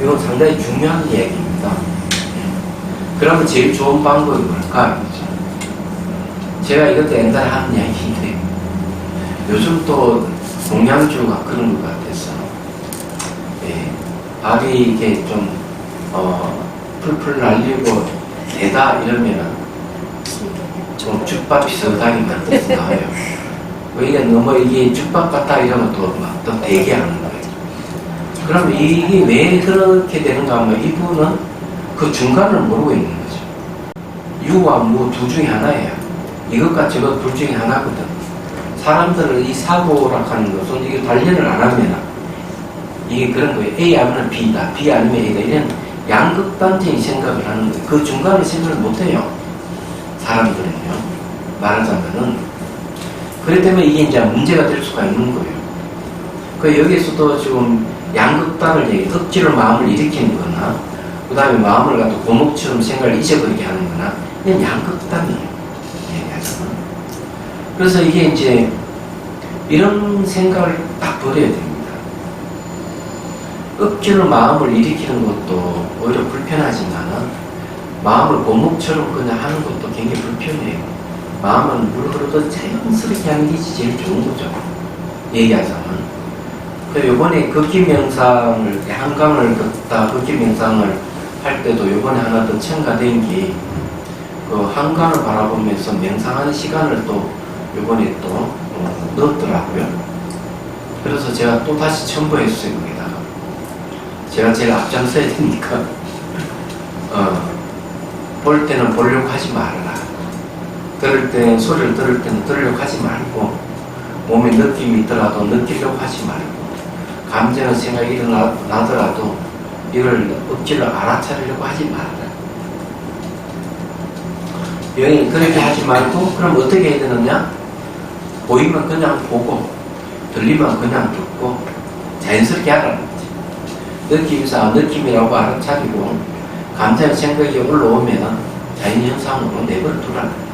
이건 상당히 중요한 이야기입니다. 그러면 제일 좋은 방법이 뭘까? 제가 이것도 옛날에 하는 이야기인데 요즘 또 동양주가 그런 것 같아서 밥이 이게 좀 풀풀 날리고 대다 이러면은 좀 죽밥 비슷하게 만들어서 나와요. 이게 너무 이게 죽밥 같다 이러면 또 막 또 되게 하는 거예요. 그럼 이게 왜 그렇게 되는가 하면 이분은 그 중간을 모르고 있는 거죠. 유와 무 둘 중에 하나예요. 이것과 저것 둘 중에 하나거든. 사람들은 이 사고라 하는 것은 이게 단련을 안 하면 이게 그런 거예요. A 아니면 B다, B 아니면 A다. 이런 양극단적인 생각을 하는 거예요. 그 중간에 생각을 못 해요. 사람들은요. 말하자면은. 그렇기 때문에 이게 이제 문제가 될 수가 있는 거예요. 그 여기에서도 지금 양극단을 억지로 마음을 일으키는 거나, 그 다음에 마음을 갖다 고목처럼 생각을 잊어버리게 하는 거나, 이건 양극단이에요. 얘기하자면. 그래서 이게 이제 이런 생각을 딱 버려야 됩니다. 억지로 마음을 일으키는 것도 오히려 불편하지만은 마음을 고목처럼 그냥 하는 것도 굉장히 불편해요. 마음은 물 흐르듯 자연스럽게 하는 게 제일 좋은 거죠. 얘기하자면. 요번에 걷기명상을, 한강을 걷다 걷기명상을 할 때도 요번에 하나 더 첨가된 게 그 한강을 바라보면서 명상하는 시간을 또 요번에 또 넣었더라고요. 그래서 제가 또 다시 첨부했어요. 거기다가 제가 제일 앞장서야 되니까 볼 때는 보려고 하지 말아라. 들을 때는, 소리를 들을 때는 들으려고 하지 말고, 몸에 느낌이 있더라도 느끼려고 하지 말고, 감정의 생각이 일어나더라도 이걸 억지로 알아차리려고 하지 말아라. 여기 그렇게 하지 말고, 그럼 어떻게 해야 되느냐? 보이면 그냥 보고, 들리면 그냥 듣고, 자연스럽게 하라는 거지. 느낌상 느낌이라고 알아차리고, 감정의 생각이 올라오면 자연현상으로 내버려 두라는 거야.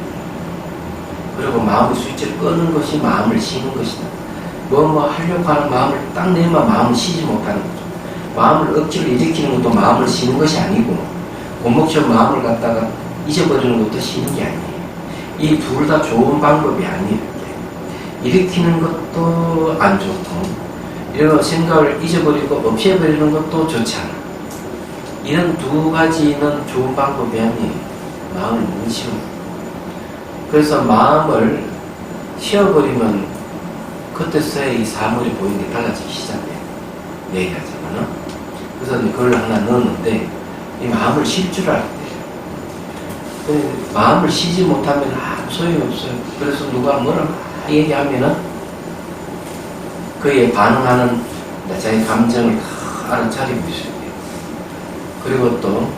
그리고 마음의 스위치를 끄는 것이 마음을 쉬는 것이다. 뭐 하려고 하는 마음을 딱 내면 마음을 쉬지 못하는 거죠. 마음을 억지로 일으키는 것도 마음을 쉬는 것이 아니고, 곰목처럼 마음을 갖다가 잊어버리는 것도 쉬는 게 아니에요. 이 둘 다 좋은 방법이 아니에요. 일으키는 것도 안 좋고, 이런 생각을 잊어버리고 없애버리는 것도 좋지 않아. 이런 두 가지는 좋은 방법이 아니에요. 마음을 너무 쉬워. 그래서 마음을 쉬어버리면 그때서야 이 사물이 보이는 게 달라지기 시작해요. 얘기하자면은. 그래서 그걸 하나 넣었는데, 이 마음을 쉴 줄 알아야 돼요. 마음을 쉬지 못하면 아무 소용이 없어요. 그래서 누가 뭐라 얘기하면은 그에 반응하는 자기 감정을 다 알아차리고 있어요. 그리고 또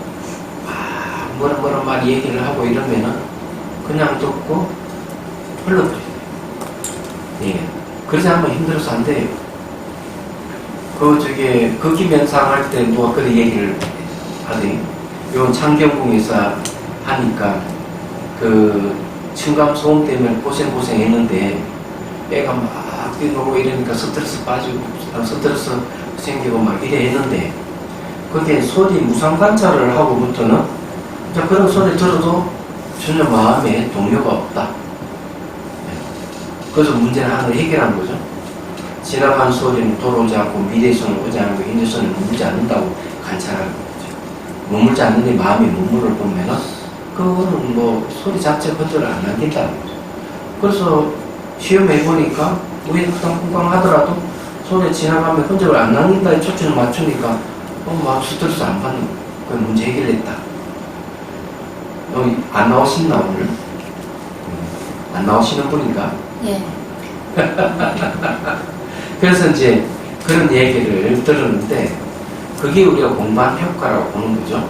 뭐라 말 얘기를 하고 이러면은 그냥 듣고 흘러버려요. 예. 그러지 않으면 힘들어서 안 돼요. 극기명상할 때 누가 그런 얘기를 하더니, 요 창경궁에서 하니까 층감 소음 때문에 고생했는데 애가 막 뛰노고 이러니까 스트레스 빠지고 스트레스 생기고 막 이래 했는데, 그게 소리 무상관찰을 하고부터는 그런 소리 들어도 전혀 마음에 동요가 없다. 그래서 문제는 하나 해결한 거죠. 지나간 소리는 돌아오지 않고 미래에서는 오지 않고 현재에서는 머물지 않는다고 관찰하는 거죠. 머물지 않는데 마음이 머무를 보면은 그거는 뭐 소리 자체 컨트롤 안 남긴다는 거죠. 그래서 시험해보니까 위에 쿵쾅쿵쾅 하더라도 소리 지나가면 흔적을 안 남긴다에 초점을 맞추니까 막 스트레스 안 받는 거예요. 그 문제 해결했다. 안 나오시나 오늘? 안 나오시는 분인가? 예. 그래서 이제 그런 얘기를 들었는데, 그게 우리가 공부한 효과라고 보는 거죠.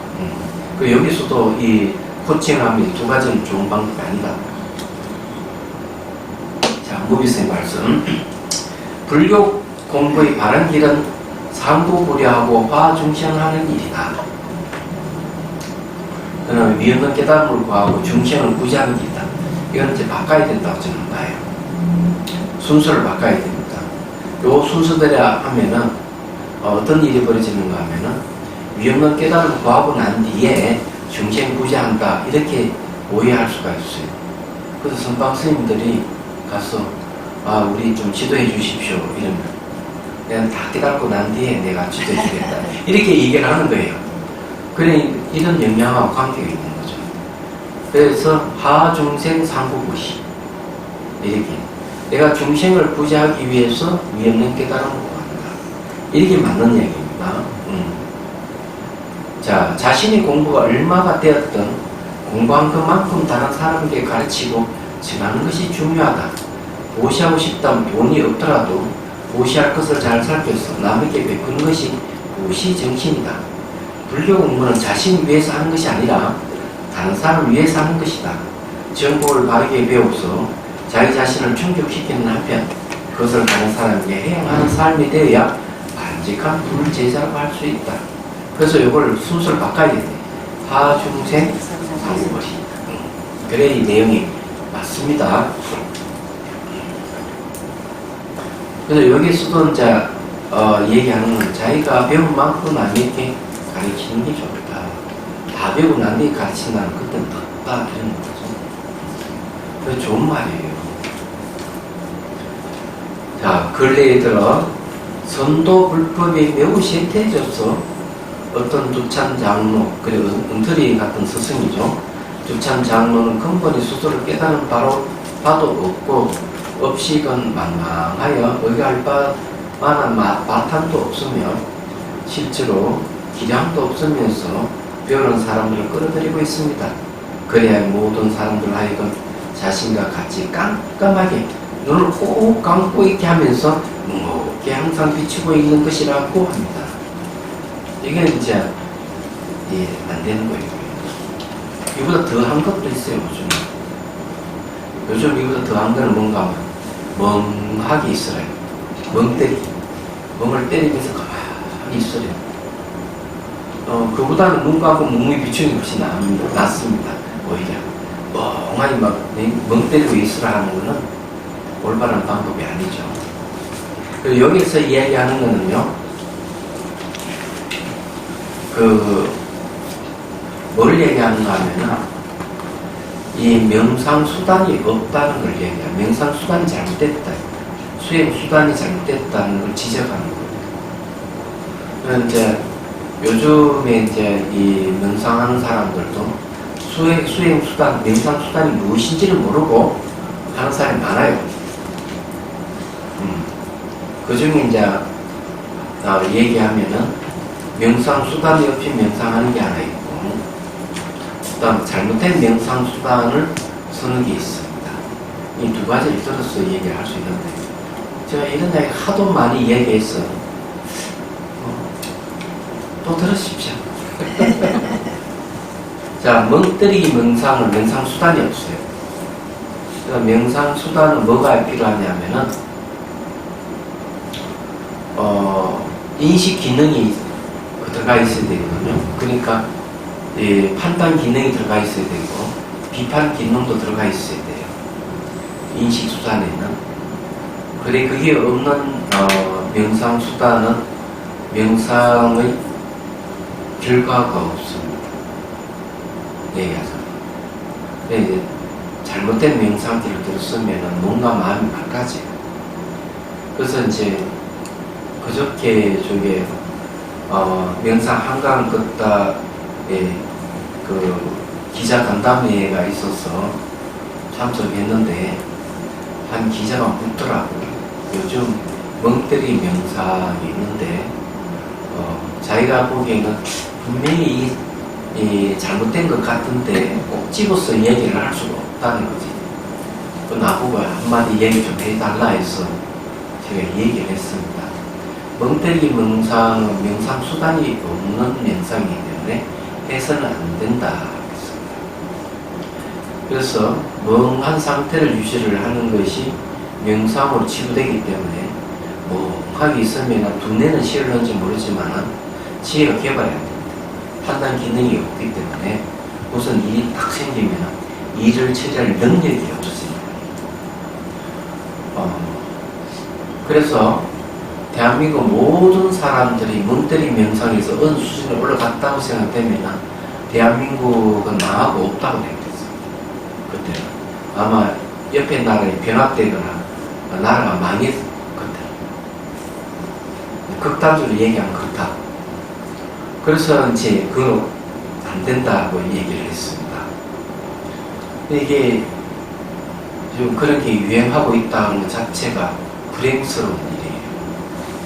그 여기서도 이 코칭하면 두 가지는 좋은 방법이 아니다. 자, 무비스의 말씀. 불교 공부의 바른 길은 상부부려하고 화중생하는 일이다. 그다음에 미없는 깨달음을 구하고 중생을 구제하는 길이다. 이건 이제 바꿔야 된다고 저는 봐요. 순서를 바꿔야 됩니다. 요 순서대로 하면은 어떤 일이 벌어지는가 하면은 위험한 깨달음을 구하고 난 뒤에 중생 구제한다, 이렇게 오해할 수가 있어요. 그래서 선방 스님들이 가서 우리 좀 지도해 주십시오 이러면, 내가 다 깨닫고 난 뒤에 내가 지도해 주겠다 이렇게 얘기를 하는 거예요. 그래, 이런 영향하고 관계가 있는 거죠. 그래서 하중생 상부구시, 이렇게 내가 중생을 구제하기 위해서 위없는 깨달음을 구한다, 이렇게 맞는 얘기입니다. 자, 자신이 공부가 얼마가 되었든 공부한 그만큼 다른 사람에게 가르치고 전하는 것이 중요하다. 보시하고 싶다면 돈이 없더라도 보시할 것을 잘 살펴서 남에게 베푸는 것이 보시 정신이다. 불교 공부는 자신을 위해서 하는 것이 아니라 다른 사람을 위해서 하는 것이다. 정보를 바르게 배워서 자기 자신을 충족시키는 한편 그것을 다른 사람에게 해양하는 삶이 되어야 바람직한 불제자라고 할 수 있다. 그래서 이걸 순서를 바꿔야 돼. 하중생 상부거리. 그래, 이 내용이 맞습니다. 그래서 여기서도 이제 얘기하는 건 자기가 배운 만큼 남에게 가르치는 게 좋다. 다 배우고 남에게 가르친다는 그때는 덥다, 이런 거죠. 그래서 좋은 말이에요. 자, 근래에 들어 선도 불법이 매우 쇠퇴해져서 어떤 두찬 장로, 그리고 엉터리 같은 스승이죠. 두찬 장로는 근본의 수도를 깨닫는 바도 없고 업식은 망망하여 의할 만한 바탕도 없으며 실제로 기량도 없으면서 배우는 사람들을 끌어들이고 있습니다. 그래야 모든 사람들 하여금 자신과 같이 깜깜하게 눈을 꼭 감고 있게 하면서 묵묵히 항상 비추고 있는 것이라고 합니다. 이게 이제 안 되는 거예요. 이보다 더한 것도 있어요. 요즘 이보다 더한 거는 뭔가 멍하게 있으래요. 멍때리기. 멍을 때리면서 가만히 있으래요. 그보다는 눈 감고 멍이 비추는 것이 낫습니다. 오히려 멍하니 멍 때리고 있으라 하는 거는 올바른 방법이 아니죠. 그리고 여기서 이야기하는 거는요, 뭘 얘기하는가 하면은 이 명상수단이 없다는 걸 얘기해요. 명상수단이 잘못됐다. 수행수단이 잘못됐다는 걸 지적하는 거예요. 이제 요즘에 이제 이 명상하는 사람들도 수행수단, 명상수단이 무엇인지를 모르고 하는 사람이 많아요. 그 중에 이제 얘기하면은 명상수단 옆에 명상하는 게 하나 있고, 그다음 잘못된 명상수단을 쓰는 게 있습니다. 이 두 가지를 들어서 얘기를 할 수 있는데, 제가 이런 이야기 하도 많이 얘기했어요. 또 들으십시오. 자, 멍때리기 명상은 명상수단이 없어요. 그러니까 명상수단은 뭐가 필요하냐면은 인식 기능이 들어가 있어야 되거든요. 그러니까 판단 기능이 들어가 있어야 되고 비판 기능도 들어가 있어야 돼요. 인식 수단에는. 그래 그게 없는 명상 수단은 명상의 결과가 없습니다. 얘기하자. 이제 잘못된 명상기를 들었으면 뭔가 마음이 망가져요. 그래서 이제 그저께 저게 명상 한강 걷다에 그 기자 간담회가 있어서 참석했는데 한 기자가 묻더라고요. 요즘 멍때리 명상이 있는데 자기가 보기에는 분명히 이 잘못된 것 같은데 꼭 집어서 얘기를 할 수가 없다는 거지. 또 나보고 한마디 얘기 좀 해달라 해서 제가 얘기를 했습니다. 멍때리기 명상은 명상 수단이 없는 명상이기 때문에 해서는 안 된다. 그래서 멍한 상태를 유지를 하는 것이 명상으로 치부되기 때문에 멍하게 있으면 두뇌는 시을는지 모르지만 지혜가 개발해야 됩니다. 판단 기능이 없기 때문에 무슨 일이 딱 생기면 일을 처리할 능력이 없어집니다. 그래서 대한민국 모든 사람들이 멍때리 명상에서 어느 수준에 올라갔다고 생각되면 대한민국은 망하고 없다고 되겠어요. 그때는 아마 옆에 나라에 변압되거나 나라가 망했을 그때 극단적으로 얘기하면 그렇다. 그래서 이제 그거 안 된다고 얘기를 했습니다. 이게 지금 그런 게 유행하고 있다는 것 자체가 불행스러운 일이에요.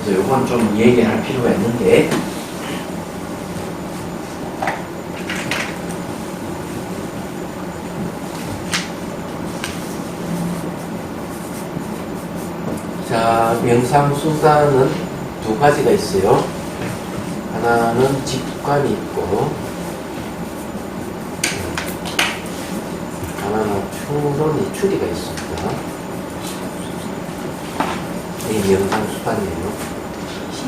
그래서 이건 좀 얘기할 필요가 있는데, 자, 명상수단은 두 가지가 있어요. 하나는 직관이 있고, 하나는 추리가 있습니다. 이 명상수단이에요.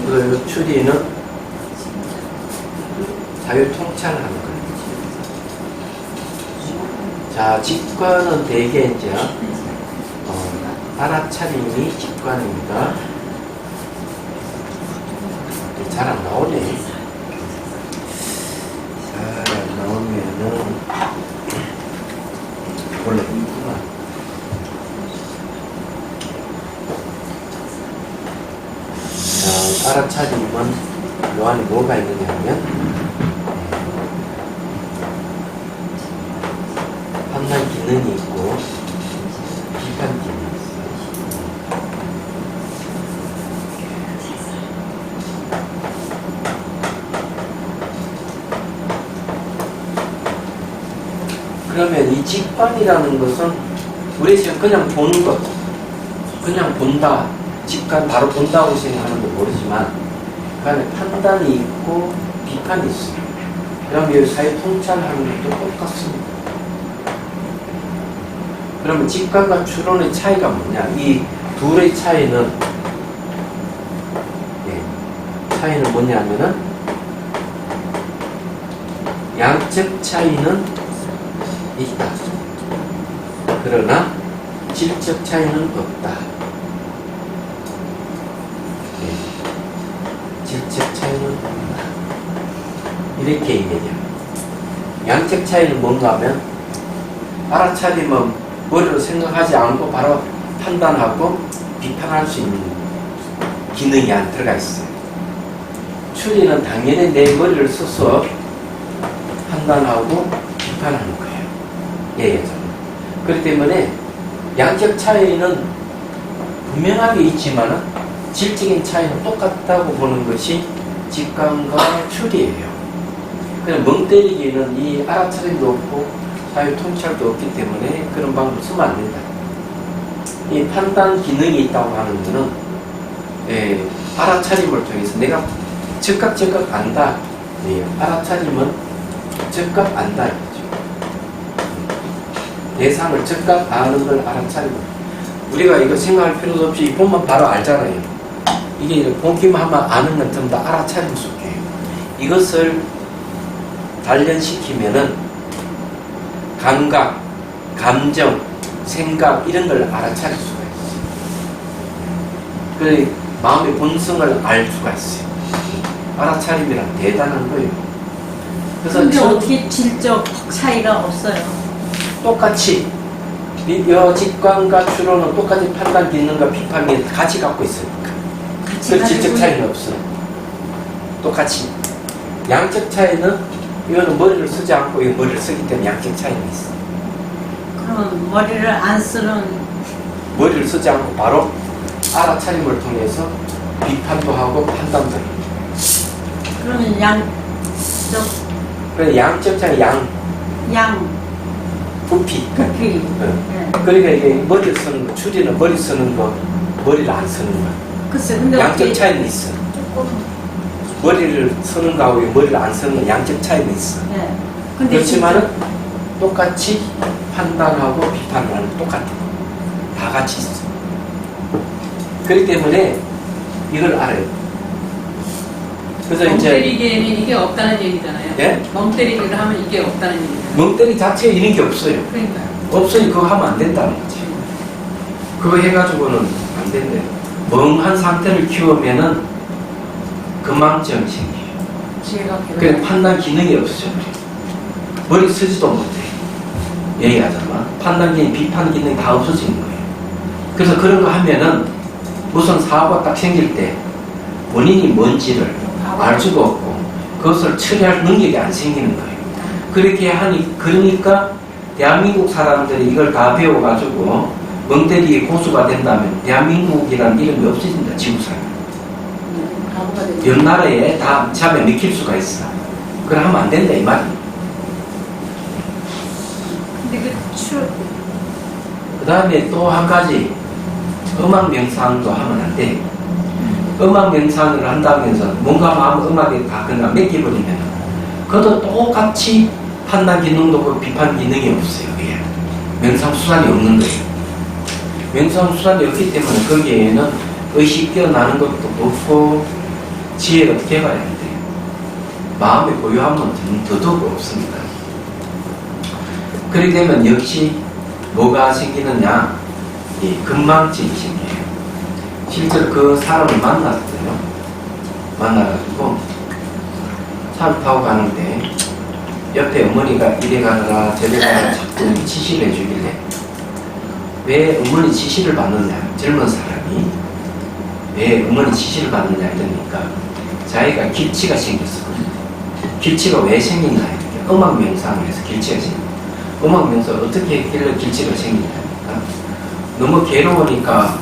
그 추리는 자유통찰하는 거예요. 자, 직관은 대개 이제 알아차림이 직관입니다. 잘 안 나오네. 잘 안 나오면은 원래 있구나. 자, 알아차림은 요 안에 뭐가 있느냐 하면 판단 기능이 있고 비판 기능이 있어요. 그러면 이 직관이라는 것은 우리 지금 그냥 보는 것, 그냥 본다, 직관 바로 본다고 생각하는 거 모르지만 그 안에 판단이 있고 비판이 있어요. 그럼 이 사회 통찰하는 것도 똑같습니다. 그러면 직관과 추론의 차이가 뭐냐? 이 둘의 차이는 뭐냐면은 양적 차이는 있다. 그러나 질적 차이는 없다. 질적 차이는 없다. 이렇게 얘기해요. 양적 차이는 뭔가 하면 알아차리면 머리로 생각하지 않고 바로 판단하고 비판할 수 있는 기능이 안 들어가 있어요. 추리는 당연히 내 머리를 써서 판단하고 비판하는 거예요. 예예죠. 그렇기 때문에 양적 차이는 분명하게 있지만 질적인 차이는 똑같다고 보는 것이 직감과 추리예요. 그냥 멍 때리기는 이 알아차림도 없고 사유 통찰도 없기 때문에 그런 방법을 쓰면 안 된다. 이 판단 기능이 있다고 하는 것은 알아차림을 통해서 내가 즉각 안다. 알아차림은 즉각 안다. 대상을 즉각 아는 걸 알아차리고, 우리가 이거 생각할 필요도 없이 보면 바로 알잖아요. 이게 보기만 하면 아는 건 전부 다 알아차림 속이에요. 이것을 단련시키면은 감각, 감정, 생각 이런 걸 알아차릴 수가 있어요. 그 마음의 본성을 알 수가 있어요. 알아차림이란 대단한 거예요. 그래서 근데 어떻게 질적 차이가 없어요? 똑같이 직관과 추론은 똑같이 판단 기능과 비판 기능 같이 갖고 있으니까 그 질적 차이는 없어요. 똑같이. 양적 차이는 이거는 머리를 쓰지 않고 이 머리를 쓰기 때문에 양적 차이는 있어. 그러면 머리를 안 쓰는, 머리를 쓰지 않고 바로 알아차림을 통해서 비판도 하고 판단도 해요. 그러면 양적, 그래서 양적 차이 부피. 부피. 네. 그러니까 이게 머리를 쓰는 거, 추리는 머리 쓰는 거, 머리를 안 쓰는 거. 글쎄, 근데 양적 차이는 있어. 머리를 쓰는 거하고 머리를 안 쓰는 건 양적 차이는 있어. 네. 근데 그렇지만은 똑같이 판단하고 비판하는 똑같아. 다 같이 있어. 그렇기 때문에 이걸 알아요. 그래서 멍 이제 때리기에는 이게 없다는 얘기잖아요. 예? 멍 때리기를 하면 이게 없다는 얘기잖아요. 멍때리 자체에 이런 게 없어요. 그러니까요. 없으니 그거 하면 안 된다는 거지. 그거 해가지고는 안 된대요. 멍한 상태를 키우면은 금망증이 생겨요. 지혜가 그 판단 기능이 없어져. 머리 쓰지도 못해. 얘기하자면 판단 기능, 비판 기능이 다 없어지는 거예요. 그래서 그런 거 하면은 무슨 사고가 딱 생길 때 본인이 뭔지를 알 수가 없고 그것을 처리할 능력이 안 생기는 거예요. 그렇게 하니, 그러니까 대한민국 사람들이 이걸 다 배워가지고 멍때리기 고수가 된다면 대한민국이라는 이름이 없어진다. 지구상에. 바보가 되는 옆 나라에 다 잡아 먹힐 수가 있어. 그걸 하면 안 된다 이 말이에요. 근데 그 다음에 또 한 가지, 음악 명상도 하면 안 돼. 음악 명상을 한다면서 뭔가 아무 음악에 다 그냥 맡겨버리면 그것도 똑같이 판단 기능도 없고 비판 기능이 없어요. 그게 명상 수단이 없는 거예요. 명상 수단이 없기 때문에 거기에는 의식 깨어나는 것도 없고 지혜가 개발이 안 돼요. 마음의 고요함은 더더욱 없습니다. 그렇게 되면 역시 뭐가 생기느냐, 이 건망증이 생겨요. 실제로 그 사람을 만났어요. 만나가지고 차를 타고 가는데 옆에 어머니가 이래 가느라 저래 가느라 자꾸 지시를 해주길래 왜 어머니 지시를 받느냐, 젊은 사람이 왜 어머니 지시를 받느냐 이러니까 자기가 길치가 생겼었거든요. 길치가 왜 생겼나 이렇게 음악 명상을 해서 길치가 생겼어요. 음악 명상 어떻게 했길래 길치가 생기냐니까 너무 괴로우니까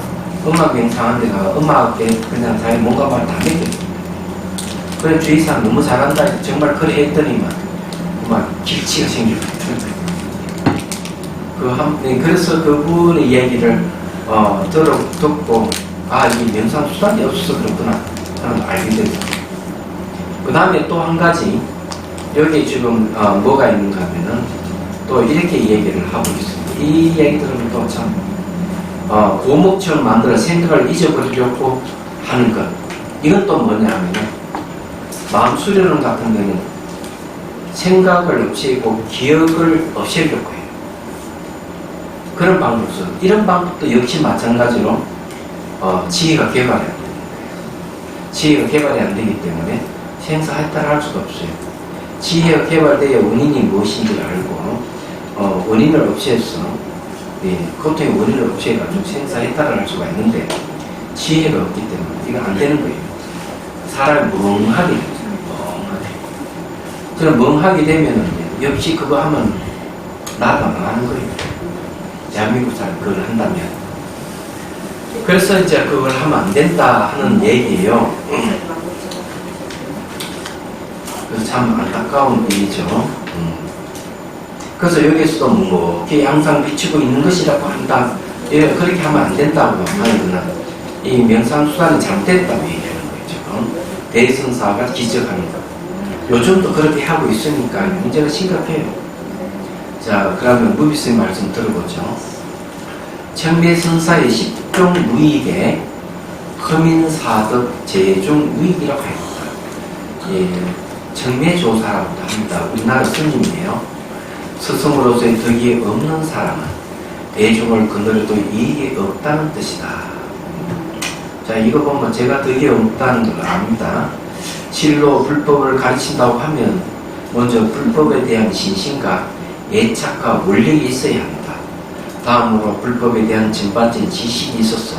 음악 명상한 데가 음악에 그냥 자기 뭔가 말 다 맡겼어요. 그래 주위 사람 너무 잘한다 정말 그래 했더니만 막 길치가 생기거든요. 그래서 그분의 얘기를 듣고 이 명상 수단이 없어서 그렇구나 하는 걸 알게 됐어요. 그 다음에 또 한 가지 여기 지금 뭐가 있는가 하면은 또 이렇게 얘기를 하고 있습니다. 이 얘기 들으면 또 참 고목처럼 만들어 생각을 잊어버리려고 하는 것. 이건 또 뭐냐 하면은 마음 수련원 같은 경우는 생각을 없애고 기억을 없애려고 해요. 그런 방법을 써요. 이런 방법도 역시 마찬가지로 지혜가 개발이 안 됩니다. 지혜가 개발이 안 되기 때문에 생사해탈을 할 수가 없어요. 지혜가 개발되어 원인이 무엇인지를 알고 원인을 없애서 고통의 원인을 없애가지고 생사해탈을 할 수가 있는데 지혜가 없기 때문에 이거 안 되는 거예요. 사람이 멍하게 되죠. 멍하게. 그럼 멍하게 되면은 역시 그거 하면 나도 안 하는 거예요. 대한민국 사람 그걸 한다면. 그래서 이제 그걸 하면 안 된다 하는 얘기예요. 그래서 참 안타까운 일이죠. 그래서 여기서도 묵묵히 항상 비추고 있는 것이라고 한다. 예, 그렇게 하면 안 된다고 하는 거는 이 명상수단이 잘못됐다고 얘기하는 거죠. 대승사가 기적하는 것. 요즘도 그렇게 하고 있으니까 문제가 심각해요. 자, 그러면 무비스의 말씀 들어보죠. 청매선사의 10종 무익에 허민사덕 제종 무익이라고 합니다. 예, 청매조사라고도 합니다. 우리나라 스님이에요. 스승으로서의 덕이 없는 사람은 대중을 거느려도 이익이 없다는 뜻이다. 자, 이거 보면 제가 덕이 없다는 걸 압니다. 진로 불법을 가르친다고 하면 먼저 불법에 대한 신심과 애착과 원력이 있어야 합니다. 다음으로 불법에 대한 전반적인 지식이 있어서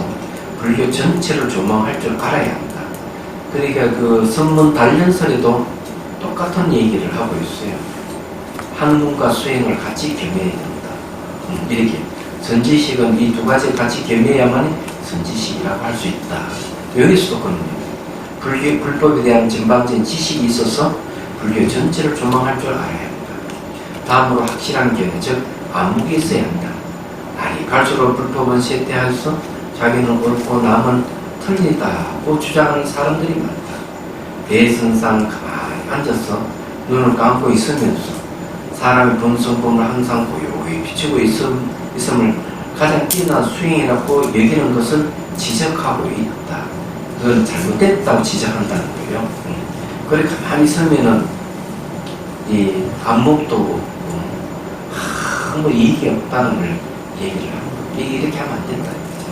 불교 전체를 조망할 줄 알아야 합니다. 그러니까 그 선문 단련설에도 똑같은 얘기를 하고 있어요. 학문과 수행을 같이 겸해야 됩니다. 이렇게 선지식은 이 두 가지를 같이 겸해야만 선지식이라고 할 수 있다. 여기서도 그런 불법에 대한 전반적인 지식이 있어서 불교 전체를 조망할 줄 알아야 합니다. 다음으로 확실한 견해, 즉 안목이 있어야 합니다. 날이 갈수록 불법은 쇠퇴하여서 자기는 옳고 남은 틀리다고 주장하는 사람들이 많다. 대선상 가만히 앉아서 눈을 감고 있으면서 사람의 본성품을 항상 고요히 비추고 있음을 가장 뛰어난 수행이라고 여기는 것을 지적하고 있다. 그건 잘못됐다고 지적한다는 거예요. 그렇게 가만히 있으면은 이 안목도 없고 아무 이익이 없다는 걸 얘기를 하고 이렇게 하면 안 된다는 거죠.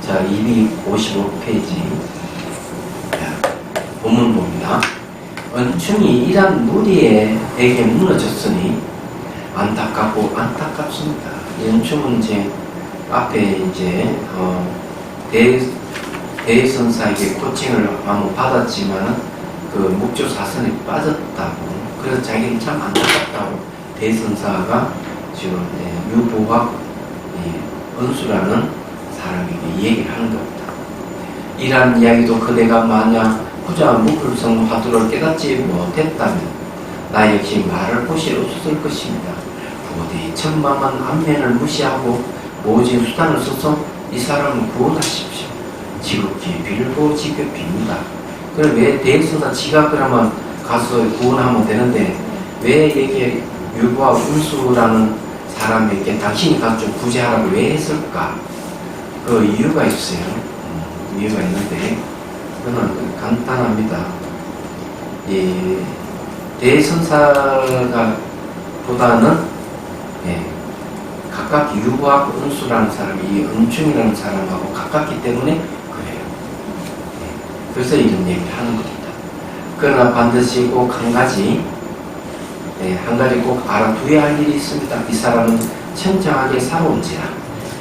자, 255페이지 본문 봅니다. 은충이 이란 무리에게 무너졌으니 안타깝고 안타깝습니다. 은충은 이제 앞에 이제 대선사에게 코칭을 한번 받았지만 그 목조 사선에 빠졌다고, 그래서 자기는 참 안타깝다고 대선사가 지금 유보학 은수라는 사람에게 얘기를 하는 겁니다. 이러한 이야기도 그대가 만약 후자 무불성 화두를 깨닫지 못했다면 나 역시 말할 곳이 없었을 것입니다. 부디 천만만 안면을 무시하고 모진 수단을 써서 이 사람을 구원하십시오. 지극히 빌고 지급입니다. 그럼 왜 대선사 지가 그러면 가서 구원하면 되는데 왜 여기에 유보와 운수라는 사람에게 당신이 가서 좀 구제하라고 왜 했을까? 그 이유가 있어요. 이유가 있는데 그건 간단합니다. 이 대선사가 보다는 가깝게 유보하고 은수라는 사람이 이 은충이라는 사람하고 가깝기 때문에 그래요. 그래서 이런 얘기를 하는 겁니다. 그러나 반드시 꼭 한 가지 꼭 알아두어야 할 일이 있습니다. 이 사람은 청정하게 살아온지라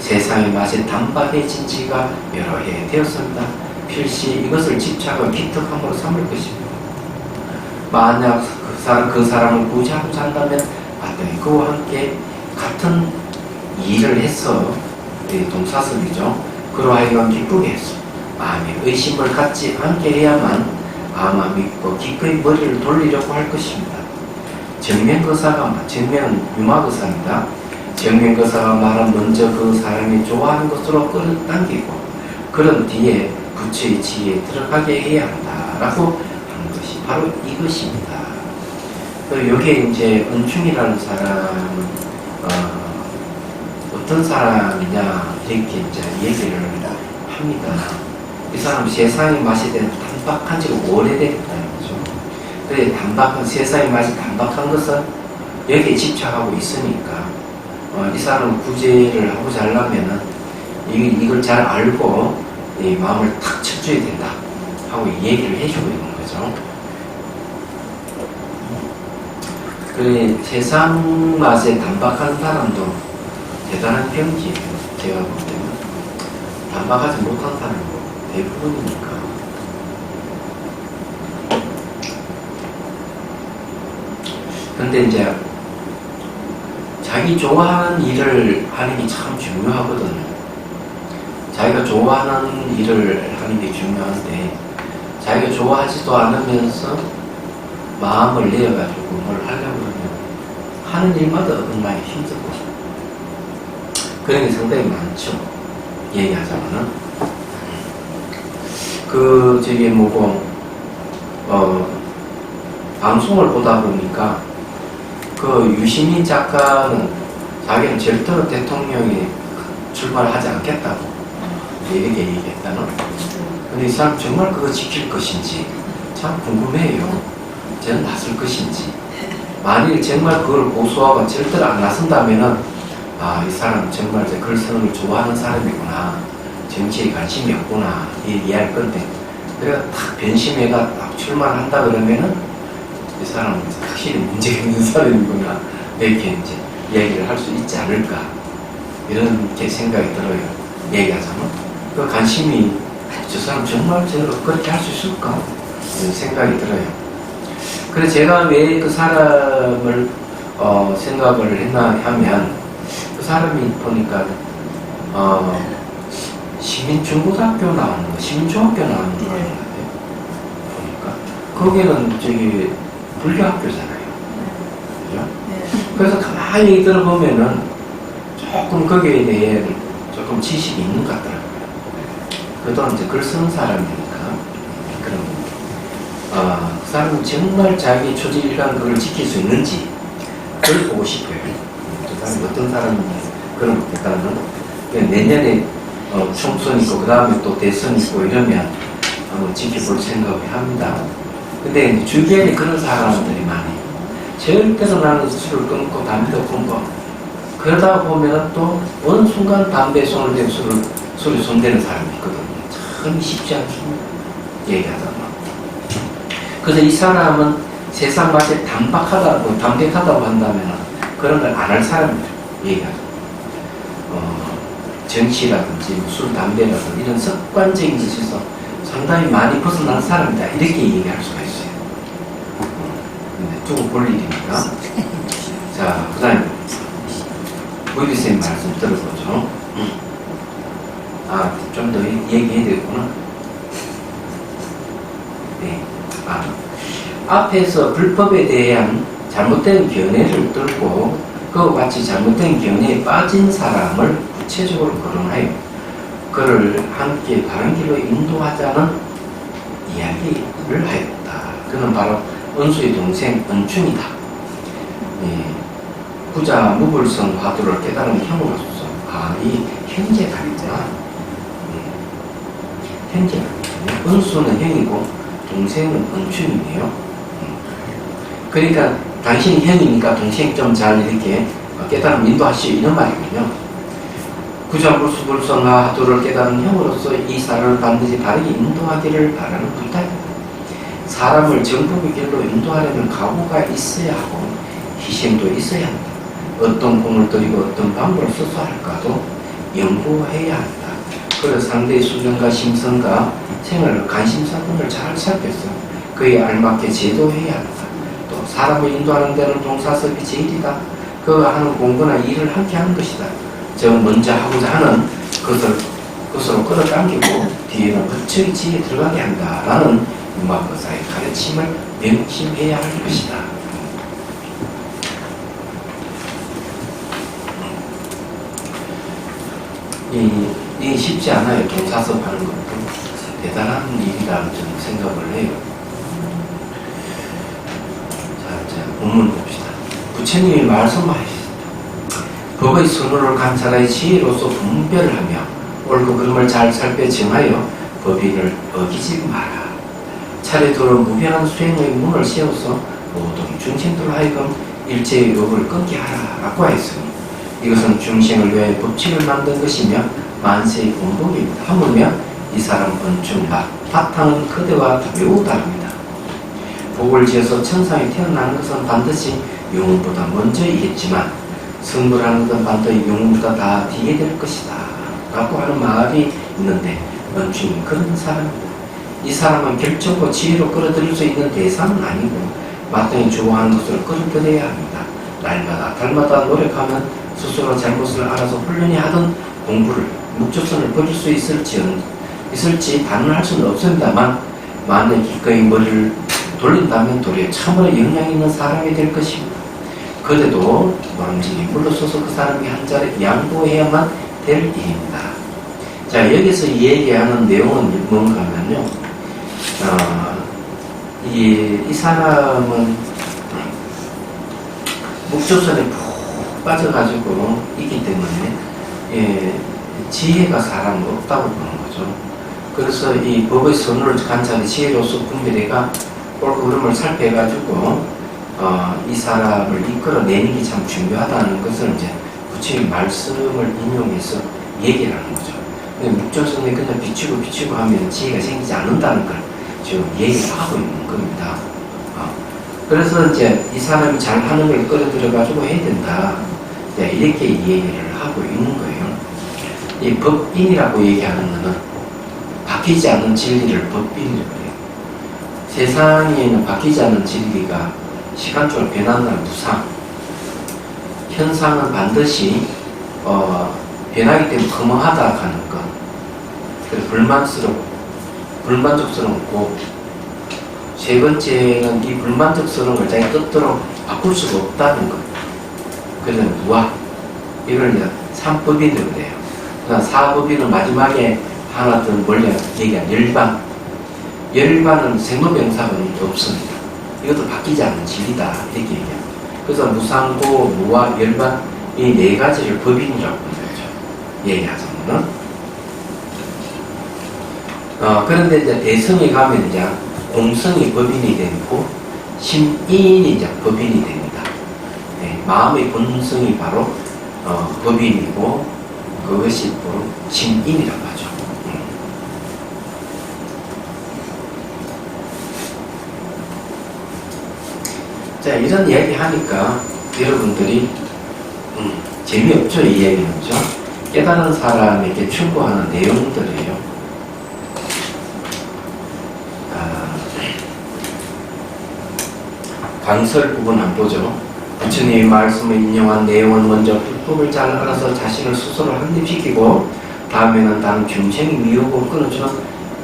세상의 맛에 단박해진 지가 여러 해 되었습니다. 필시 이것을 집착과 기특함으로 삼을 것입니다. 만약 그 사람을 구제하고자 한다면 마땅히 그와 함께 같은 일을 해서 동사설이죠. 그로 하여금 기쁘게 했어. 마음에 의심을 갖지 않게 해야만 아마 믿고 기꺼이 머리를 돌리려고 할 것입니다. 정면은 유마거사입니다. 정면거사가 말한 먼저 그 사람이 좋아하는 것으로 끌어당기고 그런 뒤에 부처의 지혜에 들어가게 해야 한다라고 하는 것이 바로 이것입니다. 그리고 여기에 이제 은충이라는 사람은 어떤 사람이냐 이렇게 이제 얘기를 합니다. 이 사람 세상의 맛에 대한 단박한 지가 오래됐다는 거죠. 그래 단박한 세상의 맛이 단박한 것은 여기에 집착하고 있으니까 이 사람은 구제를 하고자 하려면은 이걸 잘 알고 이 마음을 탁 쳐줘야 된다 하고 얘기를 해주고 있는 거예요. 그죠? 그 세상 맛에 단박한 사람도 대단한 병기예요. 제가 볼 때는 단박하지 못한 사람도 대부분이니까. 근데 이제 자기 좋아하는 일을 하는 게 참 중요하거든요. 자기가 좋아하는 일을 하는 게 중요한데 자기가 좋아하지도 않으면서 마음을 내어가지고 뭘 하려고 그러면 하는 일마다 얼마나 힘들고 그런 게 상당히 많죠. 얘기하자면은 저기 뭐고 방송을 보다 보니까 그 유시민 작가는 자기는 절대로 대통령이 출마를 하지 않겠다고 이렇게 얘기했다는. 근데 이 사람 정말 그거 지킬 것인지 참 궁금해요. 저는 나설 것인지. 만일 정말 그걸 고수하고 절대로 안 나선다면은 이 사람 정말 글 쓰는 걸 좋아하는 사람이구나. 정치에 관심이 없구나. 이해할 건데. 그래가 딱 변심해가 딱 출마를 한다 그러면은 이 사람은 확실히 문제가 있는 사람이구나. 이렇게 이제 얘기를 할 수 있지 않을까. 이런 게 생각이 들어요. 얘기하자면. 그 관심이 저 사람 정말 그렇게 할 수 있을까? 이런 생각이 들어요. 그래서 제가 왜 그 사람을 생각을 했나 하면 그 사람이 보니까 시민중고등학교 나오는 거, 시민중학교 나오는 거 같아요. 보니까 거기는 저기 불교학교잖아요. 그죠? 그래서 가만히 들어보면은 조금 거기에 대해 조금 지식이 있는 것 같더라고요. 그래도 이제 글 쓰는 사람이니까 그런 그 사람은 정말 자기 초질이란 그걸 지킬 수 있는지 그걸 보고 싶어요. 저 사람이 어떤 사람인지 그런 것보다는 내년에 총선 있고 그 다음에 또 대선 있고 이러면 한번 지켜볼 생각을 합니다. 근데 주변에 그런 사람들이 많아요. 절대로 나는 술을 끊고 담배도 끊고 그러다 보면 또 어느 순간 담배에 손을 대고 술에 손대는 사람이 있거든요. 참 쉽지 않습니다. 얘기하자면. 그래서 이 사람은 세상 맛에 담백하다고 한다면 그런 걸 안 할 사람이에요. 얘기하자면. 정치라든지 술, 담배라든지 이런 습관적인 것에서 상당히 많이 벗어난 사람이다. 이렇게 얘기할 수가 있어요. 두고 볼 일이니까. 자, 그 다음에 무비쌤 말씀 들어보죠. 좀 더 얘기해야 되겠구나. 네. 앞에서 불법에 대한 잘못된 견해를 들고 그와 같이 잘못된 견해에 빠진 사람을 구체적으로 거론하여 그를 함께 바른 길로 인도하자는 이야기를 하였다. 그는 바로 은수의 동생 은충이다. 부자 무불성 화두를 깨달은 형으로서 이 형제간이구나. 형제간이거든요. 은수는 형이고 동생은 은충이네요. 그러니까 당신이 형이니까 동생 좀 잘 이렇게 깨달음 인도하시오 이런 말이군요. 부자 무불성 화두를 깨달은 형으로서 이 사람을 반드시 바르게 인도하기를 바라는 부탁입니다. 사람을 정복의 길로 인도하려면 각오가 있어야 하고 희생도 있어야 한다. 어떤 공을 들이고 어떤 방법을 써서 할까도 연구해야 한다. 그래서 상대의 수준과 심성과 생활, 관심사 등을 잘 살펴서 그에 알맞게 제도해야 한다. 또 사람을 인도하는 데는 동사섭이 제일이다. 그가 하는 공부나 일을 함께 하는 것이다. 즉 먼저 하고자 하는 것으로 끌어당기고 뒤에는 부처의 지혜에 들어가게 한다라는 융합거사의 가르침을 명심해야 할 것이다. 이 쉽지 않아요. 동사섭 하는 것도 대단한 일이라는 저는 생각을 해요. 자, 본문 봅시다. 부처님이 말씀하셨습니다. 법의 선호를 간사라의 지혜로서 분별을 하며 옳고 그름을 잘 살펴 정하여 법인을 어기지 마라. 차례대로 무변한 수행의 문을 세워서 모든 중생들로 하여금 일체의 욕을 끊게 하라 라고 하였으니 이것은 중생을 위하여 법칙을 만든 것이며 만세의 공복입니다. 하물며 이 사람 은충 바탕은 그대와 매우 다릅니다. 복을 지어서 천상에 태어나는 것은 반드시 영혼보다 먼저이겠지만 성불하는 것은 반드시 영혼보다 다 뒤에 될 것이다 라고 하는 말이 있는데 은중이 그런 사람입니다. 이 사람은 결정과 지혜로 끌어들일 수 있는 대상은 아니고 마땅히 좋아하는 것을 끌어들여야 합니다. 날마다 달마다 노력하면 스스로 잘못을 알아서 훈련이 하던 공부를 묵조선을 버릴 수 있을지 단언할 수는 없습니다만 만약 기꺼이 머리를 돌린다면 도리어 참으로 영향 있는 사람이 될 것입니다. 그래도 모름지기 물러서서 그 사람이 한 자리 양보해야만 될 일입니다. 자, 여기서 얘기하는 내용은 뭔가 하면요, 이 사람은 묵조선에 푹 빠져가지고 있기 때문에 지혜가 사람은 없다고 보는 거죠. 그래서 이 법의 선을 관찰해 지혜로서 분별해가 옳고 그름을 살펴가지고 이 사람을 이끌어내는 게 참 중요하다는 것을 이제 구체적인 말씀을 인용해서 얘기를 하는 거죠. 묵조선에 그냥 비추고 하면 지혜가 생기지 않는다는 걸 지금 얘기를 하고 있는 겁니다. 그래서 이제 이 사람이 잘하는 걸 끌어들여가지고 해야 된다. 이렇게 얘기를 하고 있는 거예요. 이 법인이라고 얘기하는 것은 바뀌지 않는 진리를 법인이라고 해요. 세상에는 바뀌지 않는 진리가 시간적으로 변한다는 무상. 현상은 반드시 변하기 때문에 허망하다 하는 것. 그래서 불만족스럽고 세 번째는 이 불만족스러운 걸 자기 뜻대로 바꿀 수가 없다는 것. 그래서 무학. 이걸 이제 삼법인이라고 그래요. 그러니까 사법인은 마지막에 하나 더 멀리 얘기한 열반. 열반은 생로병사가 없습니다. 이것도 바뀌지 않는 진리다. 이렇게 얘기합니다. 그래서 무상고, 무학, 열반 이 네 가지를 법인이라고 하는 거죠. 얘기하자면은. 그런데 이제 대성에 가면 이제 공성이 법인이 되고 심인이 이제 법인이 됩니다. 마음의 본성이 바로 법인이고 그것이 바로 심인이라고 하죠. 자, 이런 이야기 하니까 여러분들이 재미없죠? 이 얘기는죠. 깨달은 사람에게 충고하는 내용들이에요. 강설 부분 한번 보죠. 부처님의 말씀을 인용한 내용은 먼저 불법을 잘 알아서 자신을 스스로 확립시키고 다음에는 다른 중생 미혹을 끊어주는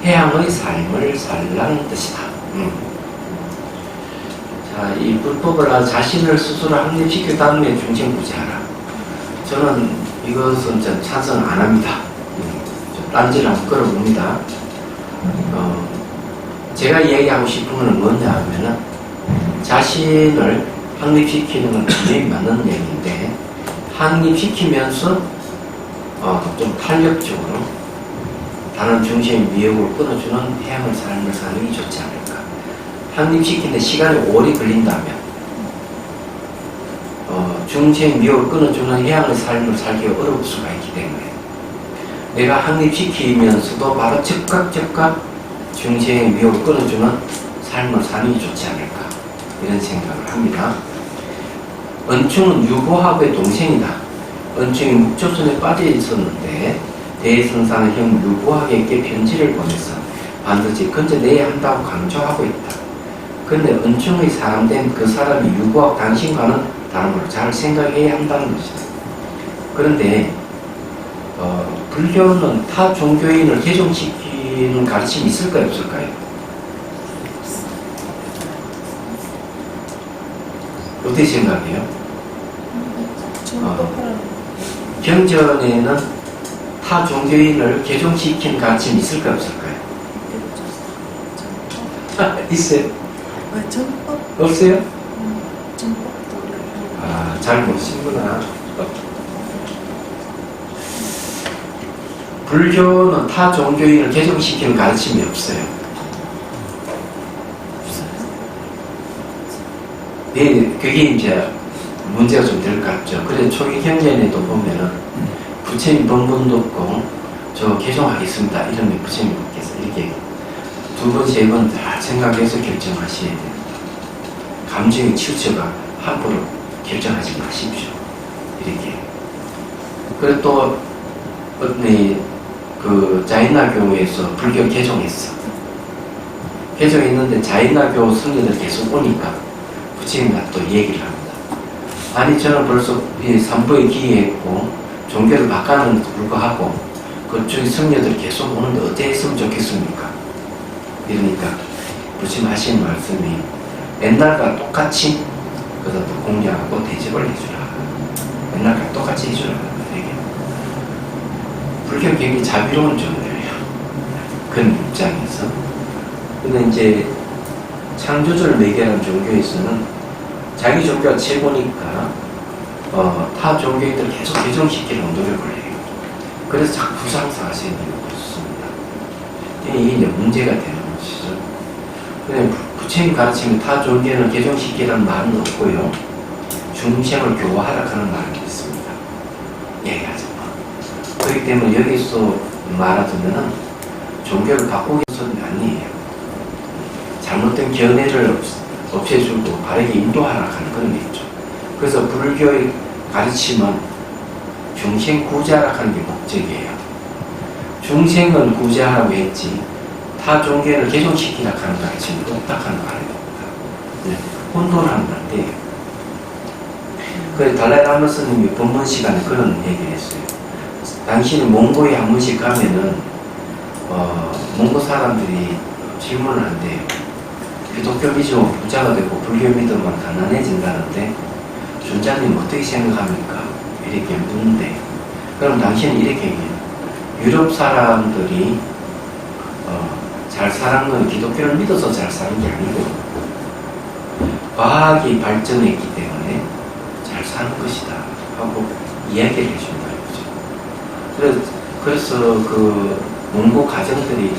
해양의 삶을 살라는 뜻이다. 자, 이 불법을 자신을 스스로 확립시킨 다음에 중생 구제하라. 저는 이것은 전 찬성 안 합니다. 딴지를 한번 끌어봅니다. 제가 이야기하고 싶은 건 뭐냐 하면은 자신을 확립시키는 건 분명히 맞는 얘기인데 확립시키면서 좀 탄력적으로 다른 중심의 미혹을 끊어주는 해양의 삶을 사는 게 좋지 않을까. 확립시키는데 시간이 오래 걸린다면 중심의 미혹을 끊어주는 해양의 삶을 살기가 어려울 수가 있기 때문에 내가 확립시키면서도 바로 즉각 중심의 미혹을 끊어주는 삶을 사는 게 좋지 않을까. 이런 생각을 합니다. 은충은 유보학의 동생이다. 은충이 묵조선에 빠져 있었는데 대성사는 형 유보학에게 편지를 보내서 반드시 건져내야 한다고 강조하고 있다. 그런데 은충의 사람된 그 사람이 유보학 당신과는 다른 걸 잘 생각해야 한다는 것이다. 그런데 불교는 타 종교인을 개종시키는 가르침이 있을까요? 없을까요? 어떻게 생각해요? 경전에는 타 종교인을 개종시키는 가르침이 있을까요? 없을까요? 있어요? 없어요? 잘 모르시는구나. 불교는 타 종교인을 개종시키는 가르침이 없어요. 그게 이제 문제가 좀 될 것 같죠. 그래서 초기 경전에도 보면은 부처님 본분 듣고 저 개종하겠습니다. 이러면 부처님께서 이렇게 두 번, 세 번 다 생각해서 결정하셔야 돼요. 감정이 치우쳐가 함부로 결정하지 마십시오. 이렇게. 그리고 또 그 자이나교에서 불교 개종했어. 개종했는데 자이나교 성녀들 계속 오니까 부처님과 또 얘기를 합니다. 아니 저는 벌써 이 산보에 기여했고 종교를 바꾸는데도 불구하고 그쪽에 성녀들 계속 오는데 어떻게 했으면 좋겠습니까? 이러니까 부처님 하신 말씀이 옛날과 똑같이 그것도 공양하고 대접을 해주라. 옛날과 똑같이 해주라. 이게 불교 굉장히 자비로운 종교예요. 그런 입장에서. 근데 이제 창조주를 매개하는 종교에서는 자기 종교가 최고니까 타 종교인들 계속 개종시키려고 노력을 해요. 그래서 자꾸 부상사가 생기고 있습니다. 이게 이제 문제가 되는 것이죠. 그냥 부처님 가르치면 타 종교를 개종시키라는 말은 없고요. 중생을 교화하라 하는 말은 있습니다. 얘기하자면. 그렇기 때문에 여기서 말하자면은 종교를 바꾸기 위해서는 아니에요. 잘못된 견해를 없애주고 바르게 인도하라 하는 그런 게 있죠. 그래서 불교의 가르침은 중생 구제하라 하는 게 목적이에요. 중생은 구제하라고 했지 타 종교를 개종시키라 하는 가르침은 없다 하는 말입니다. 네. 혼돈하는 건데 그래서 달라이라마 스님이 법문 시간에 그런 얘기를 했어요. 당신이 몽고에 한 번씩 가면은 몽고 사람들이 질문을 한대요. 기독교 믿으면 부자가 되고 불교 믿으면 가난해진다는데 존자님 어떻게 생각합니까? 이렇게 묻는데 그럼 당신은 이렇게 얘기해요. 유럽 사람들이 잘 사는 건 기독교를 믿어서 잘 사는 게 아니고 과학이 발전했기 때문에 잘 사는 것이다 하고 이야기를 해준다 이거죠. 그래서 그 몽고 가정들이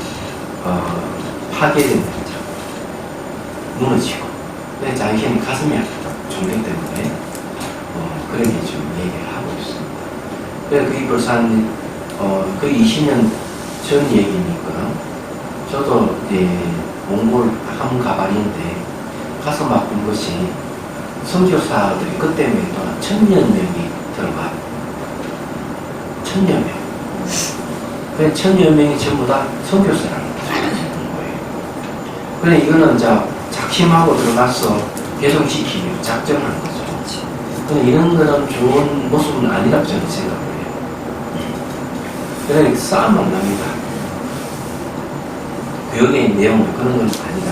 파괴된 거죠. 무너지고 근데 자기는 가슴이 아프다. 종교 때문에 그런 게 좀 얘기를 하고 있습니다. 그래서 그게 벌써 거의 20년 전 얘기니까 저도 몽골 한번 가봤는데 가서 맡은 것이 선교사들이 그때만 해도 1000여 명이 들어가 1000여 명. 그 1000여 명이 전부 다 선교사라는 거예요. 그래 이거는 이제 작심하고 들어가서 개종시키기 작정하는 거죠. 근데 이런 거는 좋은 모습은 아니라고 저는 생각을 해요. 그러니까 싸움은 납니다. 교육의 내용은 그런 건 아니다.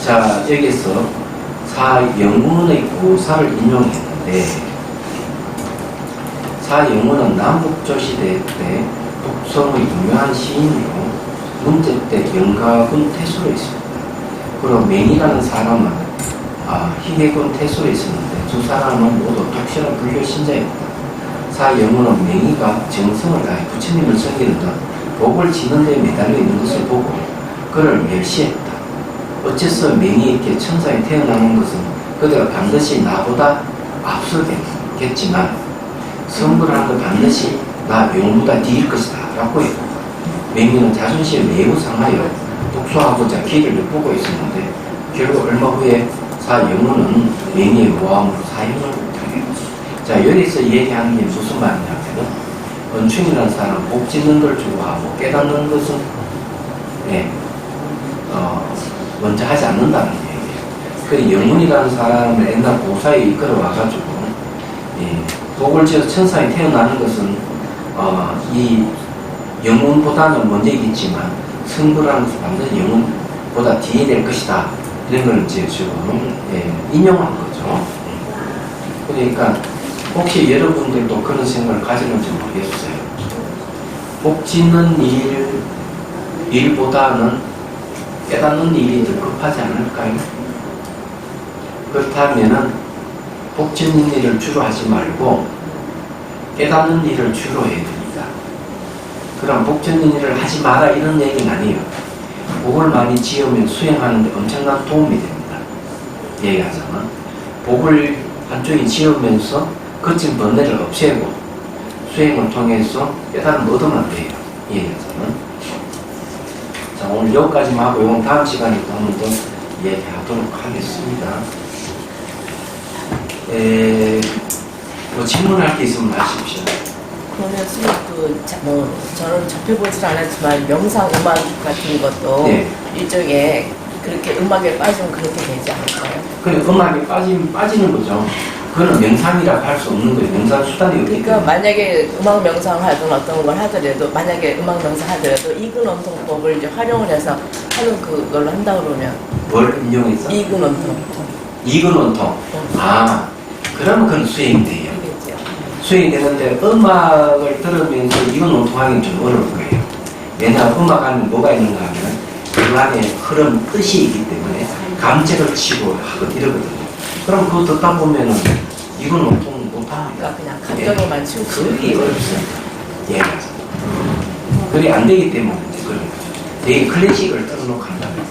자, 여기서 사영문의 구사를 인용했는데 사영문은 남북조시대 때 북성의 유명한 시인이고 문제 때 영가군 태수로 있습니다. 그리고 맹이라는 사람은 희계군 태수로 있었는데 두 사람은 모두 독실한 불교 신자입니다. 사영문은 맹이가 정성을 다해 부처님을 섬기는 등 복을 지는 데 매달려 있는 것을 보고 그를 멸시했다. 어째서 맹이에게 천사에 태어나는 것은 그대가 반드시 나보다 앞서겠지만 성불하는 것 반드시 나 용보다 뒤일 것이다 라고 했고 맹이는 자존심이 매우 상하여 복수하고자 길을 엿보고 있었는데 결국 얼마 후에 사영문은 맹이의 모함으로 사형을 당했다. 자 여기서 얘기하는 게 무슨 말이냐면 은충이라는 사람은 복 짓는 걸 좋아하고 깨닫는 것은 먼저 하지 않는다는 얘기예요. 그 영문이라는 사람을 옛날 고사에 이끌어 와가지고 복을 지어서 천사에 태어나는 것은 이 영문보다는 먼저이겠지만 성부라는 것은 반드시 영문보다 뒤에 될 것이다. 이런 걸 이제 지금 인용한 거죠. 그러니까 혹시 여러분들도 그런 생각을 가지는지 모르겠어요. 복 짓는 일보다는 깨닫는 일이 더 급하지 않을까요? 그렇다면은 복 짓는 일을 주로 하지 말고 깨닫는 일을 주로 해야 됩니다. 그럼 복 짓는 일을 하지 마라 이런 얘기는 아니에요. 복을 많이 지으면 수행하는 데 엄청난 도움이 됩니다. 얘기하자면 복을 한쪽에 지으면서 거친 번뇌를 없애고 수행을 통해서 깨달음을 얻으면 돼요. 얘기하자면 자 오늘 여기까지만 하고 이건 다음 시간에 또 한번 더 얘기하도록 하겠습니다. 뭐 질문할 게 있으면 하십시오. 그러면 뭐 저는 접해보질 않았지만 명상 음악 같은 것도 네. 일종의 그렇게 음악에 빠지면 그렇게 되지 않을까요? 그 음악에 빠지는 거죠. 그거는 명상이라고 할 수 없는 거예요. 명상 수단이 없기 그러니까 때문에. 만약에 음악 명상을 하든 어떤 걸 하더라도 만약에 음악 명상 하더라도 이근원통법을 이제 활용을 해서 하는 그걸로 한다 그러면 뭘 인용해서? 이근원통 이근원통. 아, 그러면 그건 수행이 돼요. 그겠죠. 수행이 되는데 음악을 들으면서 이근원통하기는 좀 어려울 거예요. 왜냐하면 음악 안에 뭐가 있는가 하면 그 안에 흐름, 뜻이 있기 때문에 감정을 치고 하고 이러거든요. 그럼 그거 듣다 보면은 이근원통 못합니다. 그러니까 그냥 감정에만 치우치는 그게 어렵습니다. 예, 맞습니다. 그게 안 되기 때문에 그런 거죠. 되게 클래식을 틀어놓고 한다면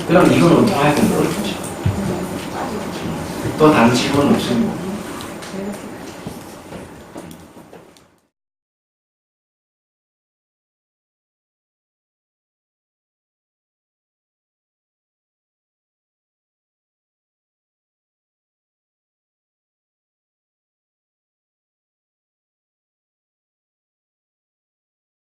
그럼 이건 어떻게 하기는 어렵죠. 또 다른 질문 없습니다.